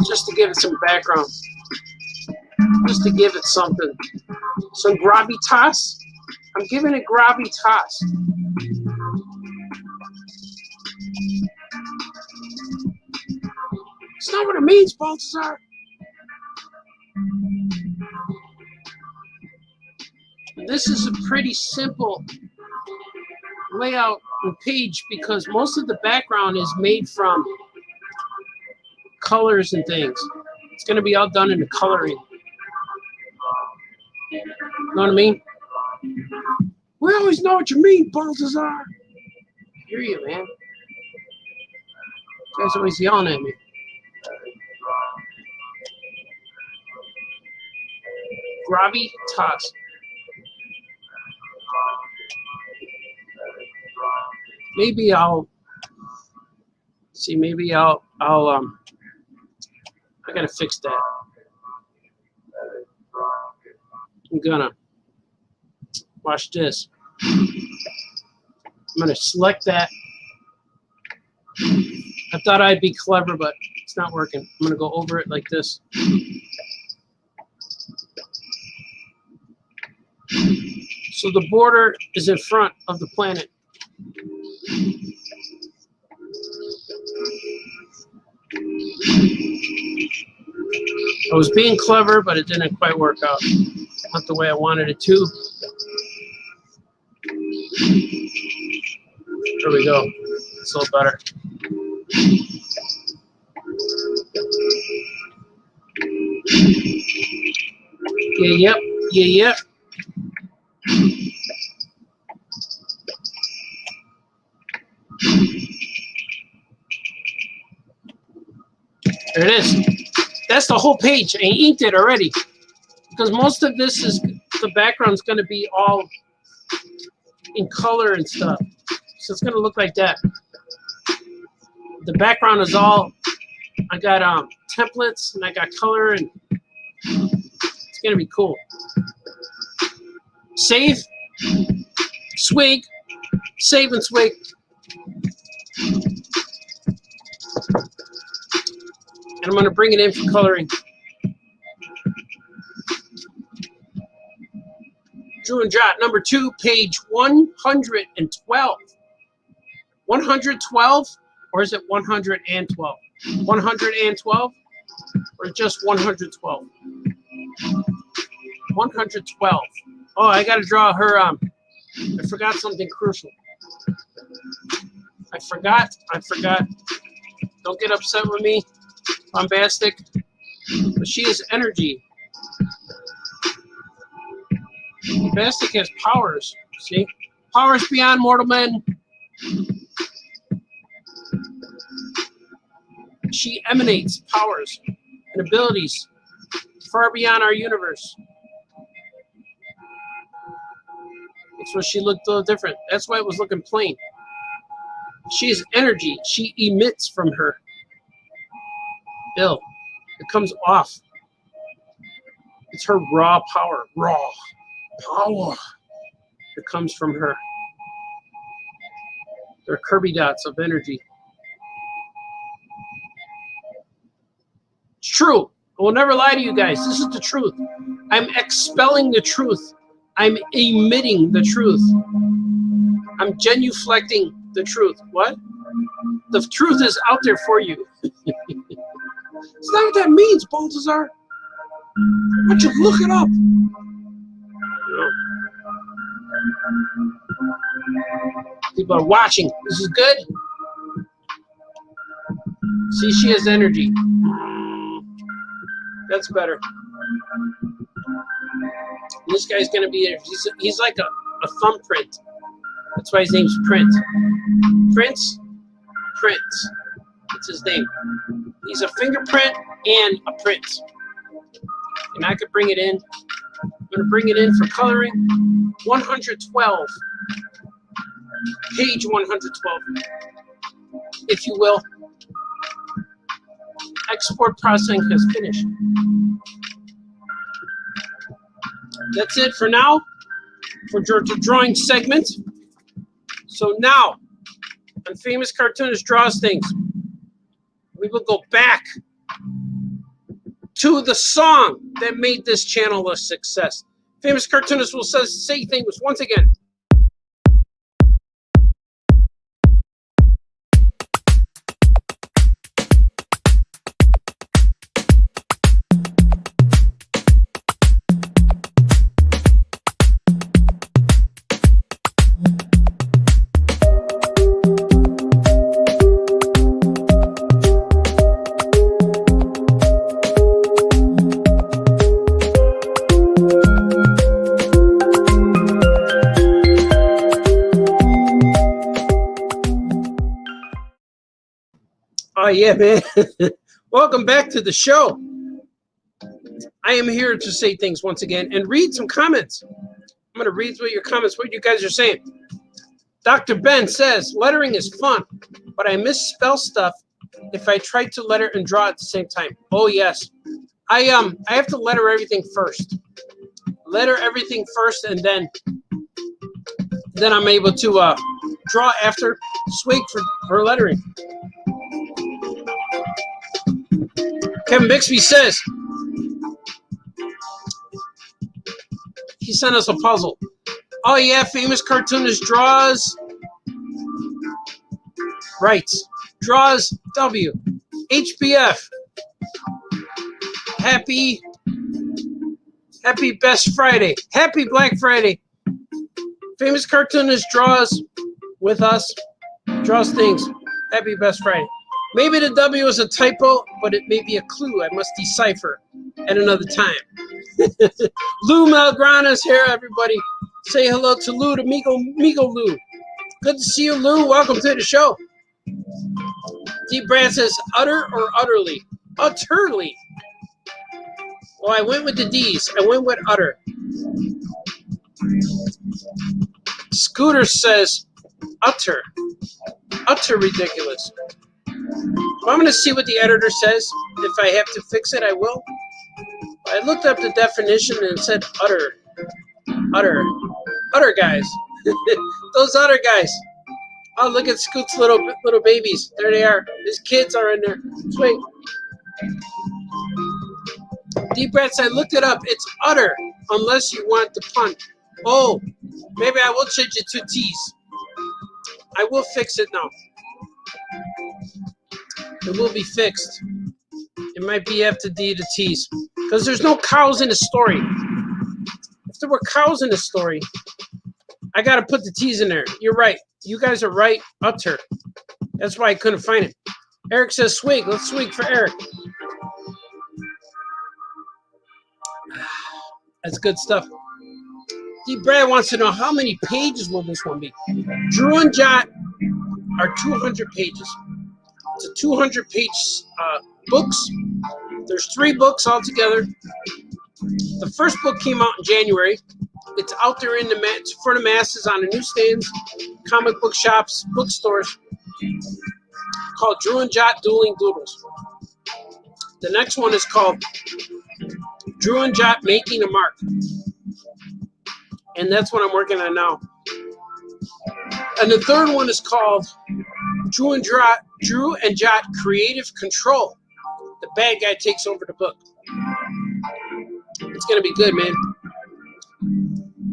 Speaker 1: Just to give it some background. Just to give it something. Some gravitas. I'm giving it gravitas. It's not what it means, Baltazar. This is a pretty simple layout and page because most of the background is made from colors and things. It's going to be all done in the coloring. Know what I mean? We always know what you mean, Baltazar. I hear you, man. You guys always yelling at me. Gravitas. Maybe I'll see. Maybe I gotta fix that. I'm gonna watch this. I'm gonna select that. I thought I'd be clever, but it's not working. I'm gonna go over it like this. So the border is in front of the planet. I was being clever, but it didn't quite work out. Not the way I wanted it to. There we go. It's a little better. Yeah, yep. There it is. That's the whole page. I inked it already. Because most of this is, the background's going to be all in color and stuff. So it's going to look like that. The background is all, I got templates and I got color, and it's going to be cool. Save, swig, save and swig. And I'm going to bring it in for coloring. Drew and Jot, number 2, page 112. 112? Or is it 112? 112? Or just 112? 112. Oh, I got to draw her. I forgot something crucial. I forgot. Don't get upset with me. Bombastic. But she is energy. Bombastic has powers. See? Powers beyond mortal men. She emanates powers and abilities far beyond our universe. That's why she looked a little different. That's why it was looking plain. She is energy. She emits from her. Ill. It comes off. It's her raw power. Raw power. It comes from her. They're Kirby dots of energy. It's true. I will never lie to you guys. This is the truth. I'm expelling the truth. I'm emitting the truth. I'm genuflecting the truth. What? The truth is out there for you. It's not what that means, Baltazar. Why don't you look it up? People are watching. This is good. See, she has energy. That's better. This guy's gonna be. He's like a thumbprint. That's why his name's Print. Prince. That's his name. He's a fingerprint and a print. And I could bring it in. I'm going to bring it in for coloring. 112. Page 112. If you will. Export processing has finished. That's it for now. For the drawing segment. So now, on Famous Cartoonist Draws Things, we will go back to the song that made this channel a success. Famous Cartoonist will say things once again. Oh, yeah, man. Welcome back to the show. I am here to say things once again and read some comments. I'm going to read through your comments, what you guys are saying. Dr. Ben says, lettering is fun, but I misspell stuff if I try to letter and draw at the same time. Oh, yes. I have to letter everything first. Letter everything first, and then I'm able to draw after. Swig for lettering. Kevin Bixby says, he sent us a puzzle. Oh, yeah, famous cartoonist draws. Writes. Draws W. HBF. Happy Best Friday. Happy Black Friday. Famous cartoonist draws with us. Draws things. Happy Best Friday. Maybe the W is a typo, but it may be a clue I must decipher at another time. Lou Malgrana's here, everybody. Say hello to Lou, to Migo Lou. Good to see you, Lou. Welcome to the show. D. Brad says, utter or utterly? Utterly. Well, I went with the D's. I went with utter. Scooter says, utter. Utter ridiculous. Well, I'm going to see what the editor says. If I have to fix it, I will. I looked up the definition and it said utter. Utter. Utter guys. Those utter guys. Oh, look at Scoot's little babies. There they are. His kids are in there. Sweet. Deep breaths, I looked it up. It's utter, unless you want the pun. Oh, maybe I will change it to T's. I will fix it now. It will be fixed. It might be F to D to T's. Because there's no cows in the story. If there were cows in the story, I got to put the T's in there. You're right. You guys are right. Utter. That's why I couldn't find it. Eric says swig. Let's swig for Eric. That's good stuff. D. Brad wants to know how many pages will this one be. Drew and Jot are 200 pages. It's a 200-page books. There's 3 books altogether. The first book came out in January. It's out there for the masses on the newsstands, comic book shops, bookstores, called Drew and Jot Dueling Doodles. The next one is called Drew and Jot Making a Mark. And that's what I'm working on now. And the third one is called Drew and Jot Creative Control. The bad guy takes over the book. It's going to be good, man.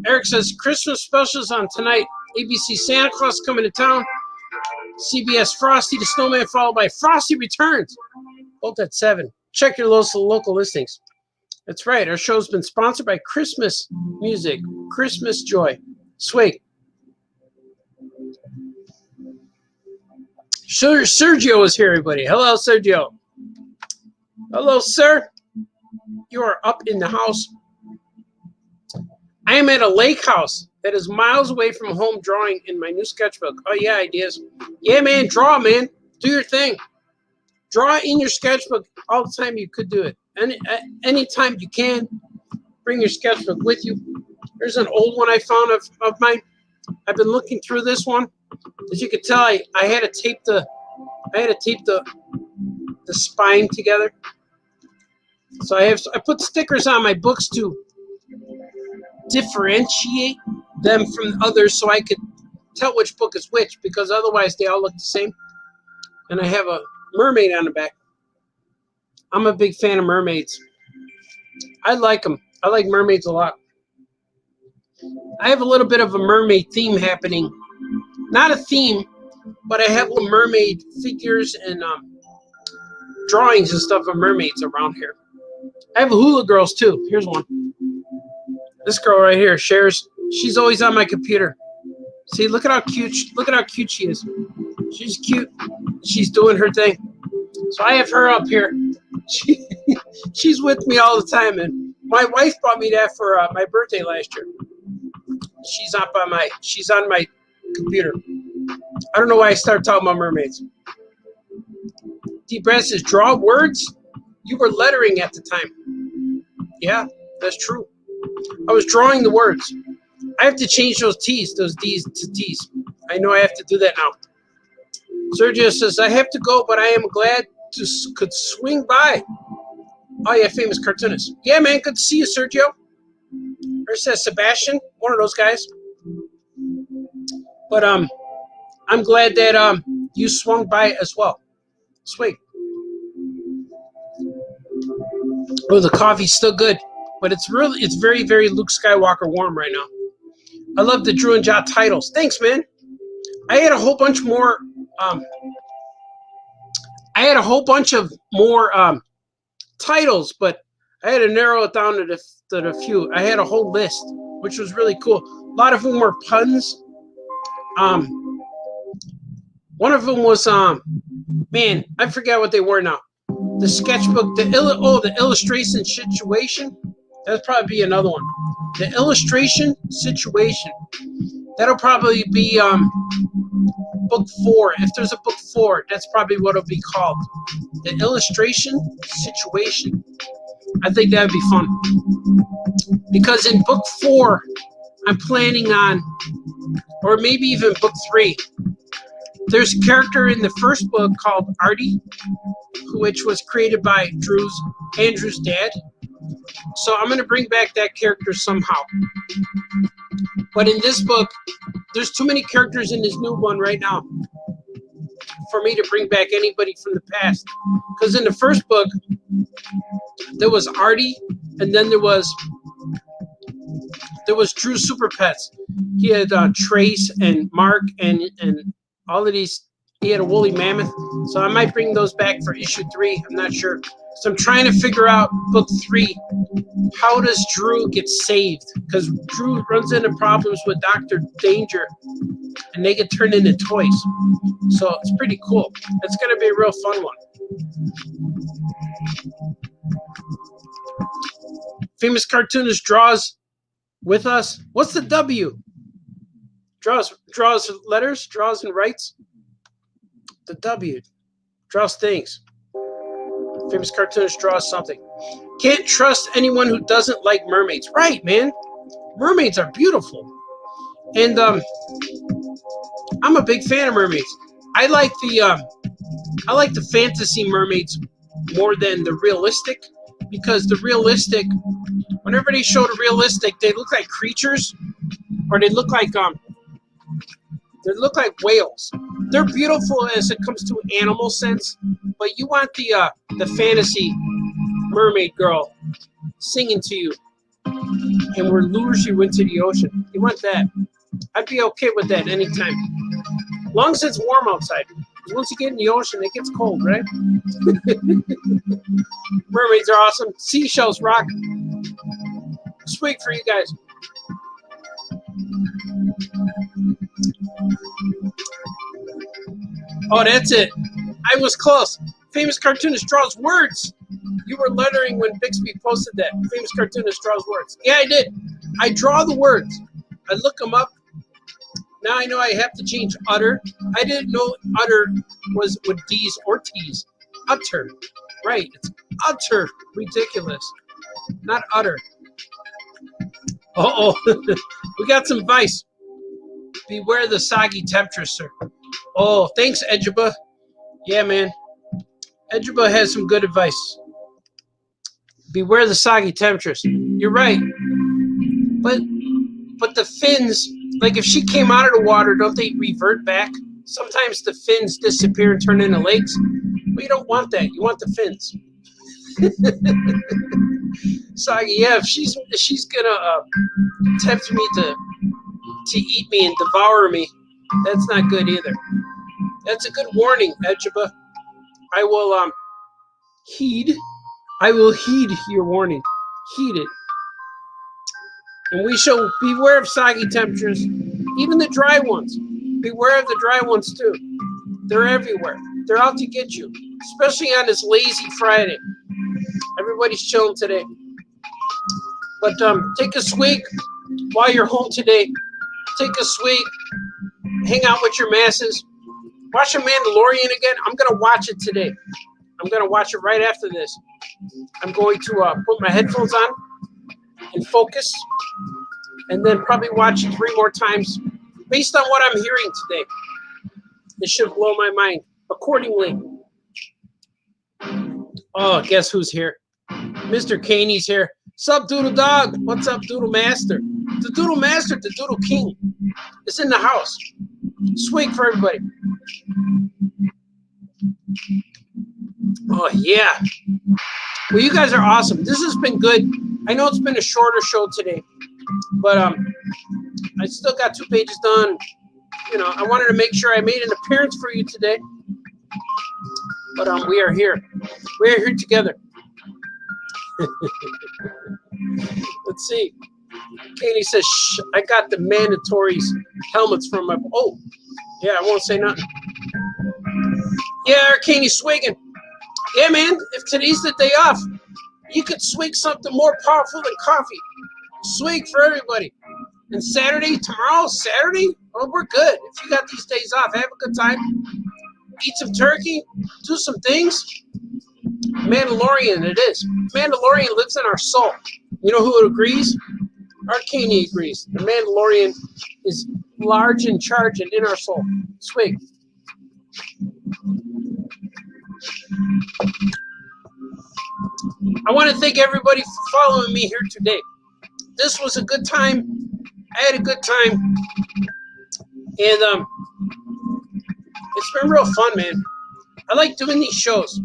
Speaker 1: Eric says, Christmas specials on tonight. ABC Santa Claus coming to town. CBS Frosty the Snowman, followed by Frosty Returns. Both at 7. Check your local listings. That's right. Our show's been sponsored by Christmas music. Christmas joy. Swig. Sergio is here, everybody. Hello, Sergio. Hello, sir. You are up in the house. I am at a lake house that is miles away from home drawing in my new sketchbook. Oh, yeah, ideas. Yeah, man, draw, man. Do your thing. Draw in your sketchbook all the time you could do it. Anytime you can, bring your sketchbook with you. There's an old one I found of mine. I've been looking through this one. As you can tell, I had to tape the spine together. So I put stickers on my books to differentiate them from others so I could tell which book is which, because otherwise they all look the same. And I have a mermaid on the back. I'm a big fan of mermaids. I like them. I like mermaids a lot. I have a little bit of a mermaid theme happening. Not a theme, but I have little mermaid figures and drawings and stuff of mermaids around here. I have hula girls too. Here's one. This girl right here shares. She's always on my computer. See, look at how cute. Look at how cute she is. She's cute. She's doing her thing. So I have her up here. She's with me all the time, and my wife bought me that for my birthday last year. She's on my computer. I don't know why I started talking about mermaids. Deep Brad says, draw words? You were lettering at the time. Yeah, that's true. I was drawing the words. I have to change those T's, those D's to T's. I know I have to do that now. Sergio says, I have to go, but I am glad to could swing by. Oh, yeah, famous cartoonist. Yeah, man, good to see you, Sergio. Or says Sebastian, one of those guys. But I'm glad that you swung by as well. Sweet. Oh, the coffee's still good, but it's very, very Luke Skywalker warm right now. I love the Drew and Jot titles. Thanks, man. I had a whole bunch more. I had a whole bunch of more titles, but I had to narrow it down to the few. I had a whole list, which was really cool. A lot of them were puns. One of them was man, I forget what they were now. The sketchbook, the illustration situation. That'll probably be another one. The illustration situation. That'll probably be book 4. If there's a book 4, that's probably what it'll be called. The illustration situation. I think that would be fun. Because in book 4, I'm planning on, or maybe even book 3, there's a character in the first book called Artie, which was created by Andrew's dad. So I'm going to bring back that character somehow. But in this book, there's too many characters in this new one right now for me to bring back anybody from the past. Because in the first book, there was Artie, and then there was Drew's Super Pets. He had Trace and Mark and all of these. He had a woolly mammoth. So I might bring those back for issue 3. I'm not sure. So I'm trying to figure out book 3. How does Drew get saved? Because Drew runs into problems with Dr. Danger, and they get turned into toys. So it's pretty cool. It's going to be a real fun one. Famous Cartoonist draws with us. What's the W? Draws letters, draws and writes. The W. Draws things. Famous Cartoonist draws something. Can't trust anyone who doesn't like mermaids. Right, man. Mermaids are beautiful. And I'm a big fan of mermaids. I like the fantasy mermaids more than the realistic, because the realistic, whenever they show the realistic, they look like creatures, or they look like whales. They're beautiful as it comes to animal sense, but you want the fantasy mermaid girl singing to you and where lures you into the ocean. You want that. I'd be okay with that anytime. As long as it's warm outside. Because once you get in the ocean, it gets cold, right? Mermaids are awesome. Seashells rock. Sweet for you guys. Oh, that's it. I was close. Famous Cartoonist draws words. You were lettering when Bixby posted that. Famous Cartoonist draws words. Yeah, I did. I draw the words. I look them up. Now I know I have to change utter. I didn't know utter was with D's or T's. Utter. Right. It's utter ridiculous. Not utter. Uh-oh. We got some advice. Beware the soggy temptress, sir. Oh, thanks, Edgeba. Yeah, man. Edgeba has some good advice. Beware the soggy temptress. You're right. But the fins, like if she came out of the water, don't they revert back? Sometimes the fins disappear and turn into lakes. But you don't want that. You want the fins. Soggy, yeah, if she's gonna tempt me to eat me and devour me, that's not good either. That's a good warning, Edgeba. I will heed your warning. Heed it. And we shall beware of soggy temperatures, even the dry ones. Beware of the dry ones too. They're everywhere. They're out to get you, especially on this lazy Friday. Everybody's chilling today. But take a swig while you're home today. Take a swig. Hang out with your masses. Watch The Mandalorian again. I'm going to watch it today. I'm going to watch it right after this. I'm going to put my headphones on and focus, and then probably watch it 3 more times based on what I'm hearing today. It should blow my mind accordingly. Oh, guess who's here? Mr. Caney's here. Sup, Doodle Dog? What's up, Doodle Master? The Doodle Master, the Doodle King, is in the house. Swig for everybody. Oh, yeah. Well, you guys are awesome. This has been good. I know it's been a shorter show today, but I still got 2 pages done. You know, I wanted to make sure I made an appearance for you today. But we are here. We are here together. Let's see. Katie says, shh, I got the mandatories helmets from my... Oh, yeah, I won't say nothing. Yeah, Arcanie's swigging. Yeah, man, if today's the day off, you could swig something more powerful than coffee. Swig for everybody. And Saturday, tomorrow, Saturday, oh, we're good. If you got these days off, have a good time. Eat some turkey, do some things. Mandalorian it is. Mandalorian lives in our soul. You know who agrees? Arcanie agrees. The Mandalorian is large in charge and in our soul. Swig. I want to thank everybody for following me here today. This was a good time. I had a good time. And it's been real fun, man. I like doing these shows.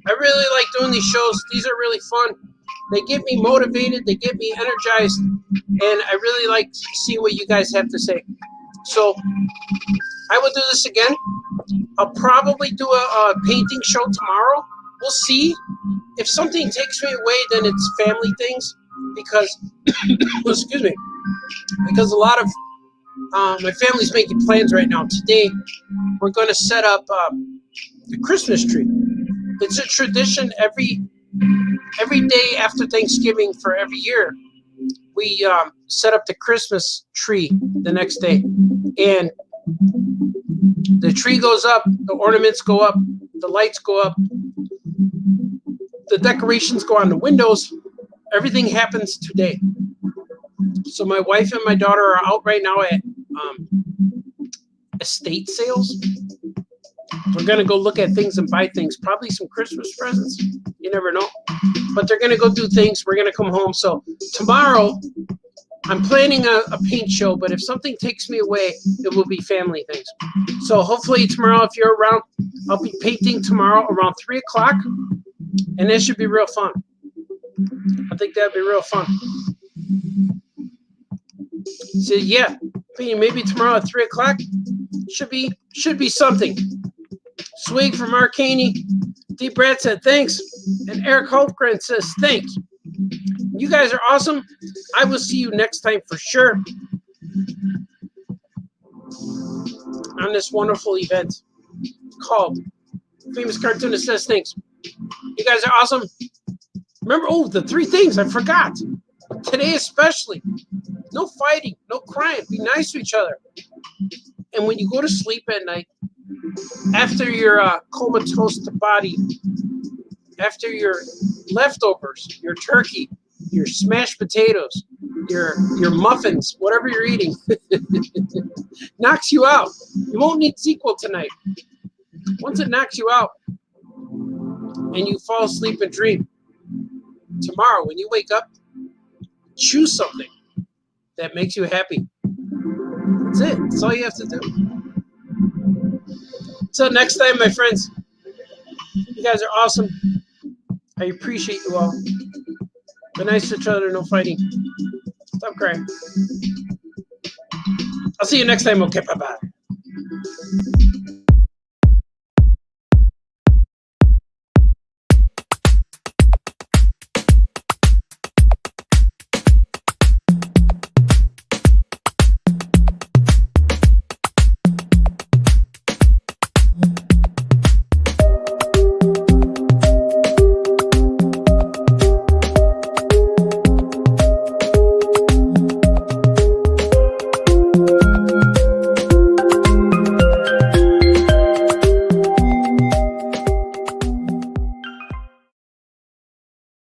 Speaker 1: I really like doing these shows. These are really fun. They get me motivated. They get me energized. And I really like seeing what you guys have to say. So I will do this again. I'll probably do a painting show tomorrow. We'll see. If something takes me away, then it's family things. Because, excuse me, because a lot of my family's making plans right now. Today, we're going to set up the Christmas tree. It's a tradition every day after Thanksgiving for every year. We set up the Christmas tree the next day. And the tree goes up, the ornaments go up, the lights go up, the decorations go on the windows. Everything happens today. So my wife and my daughter are out right now at estate sales. We're going to go look at things and buy things, probably some Christmas presents. You never know. But they're going to go do things. We're going to come home. So tomorrow, I'm planning a paint show, but if something takes me away, it will be family things. So hopefully tomorrow, if you're around, I'll be painting tomorrow around 3 o'clock, and that should be real fun. I think that'd be real fun. So yeah, maybe tomorrow at 3 o'clock should be something. Swig from Arcanie. Deep Brad said thanks, and Eric Holfgren says thanks. You guys are awesome. I will see you next time for sure on this wonderful event called Famous Cartoonist Says Thanks. You guys are awesome. Remember, oh, the 3 things I forgot. Today especially. No fighting, no crying. Be nice to each other. And when you go to sleep at night, after your comatose body, after your leftovers, your turkey, your smashed potatoes, your muffins, whatever you're eating, knocks you out. You won't need sequel tonight. Once it knocks you out and you fall asleep and dream, tomorrow when you wake up, choose something that makes you happy. That's it. That's all you have to do. Until next time, my friends, you guys are awesome. I appreciate you all. Be nice to each other, no fighting. Stop crying. I'll see you next time. Okay, bye-bye.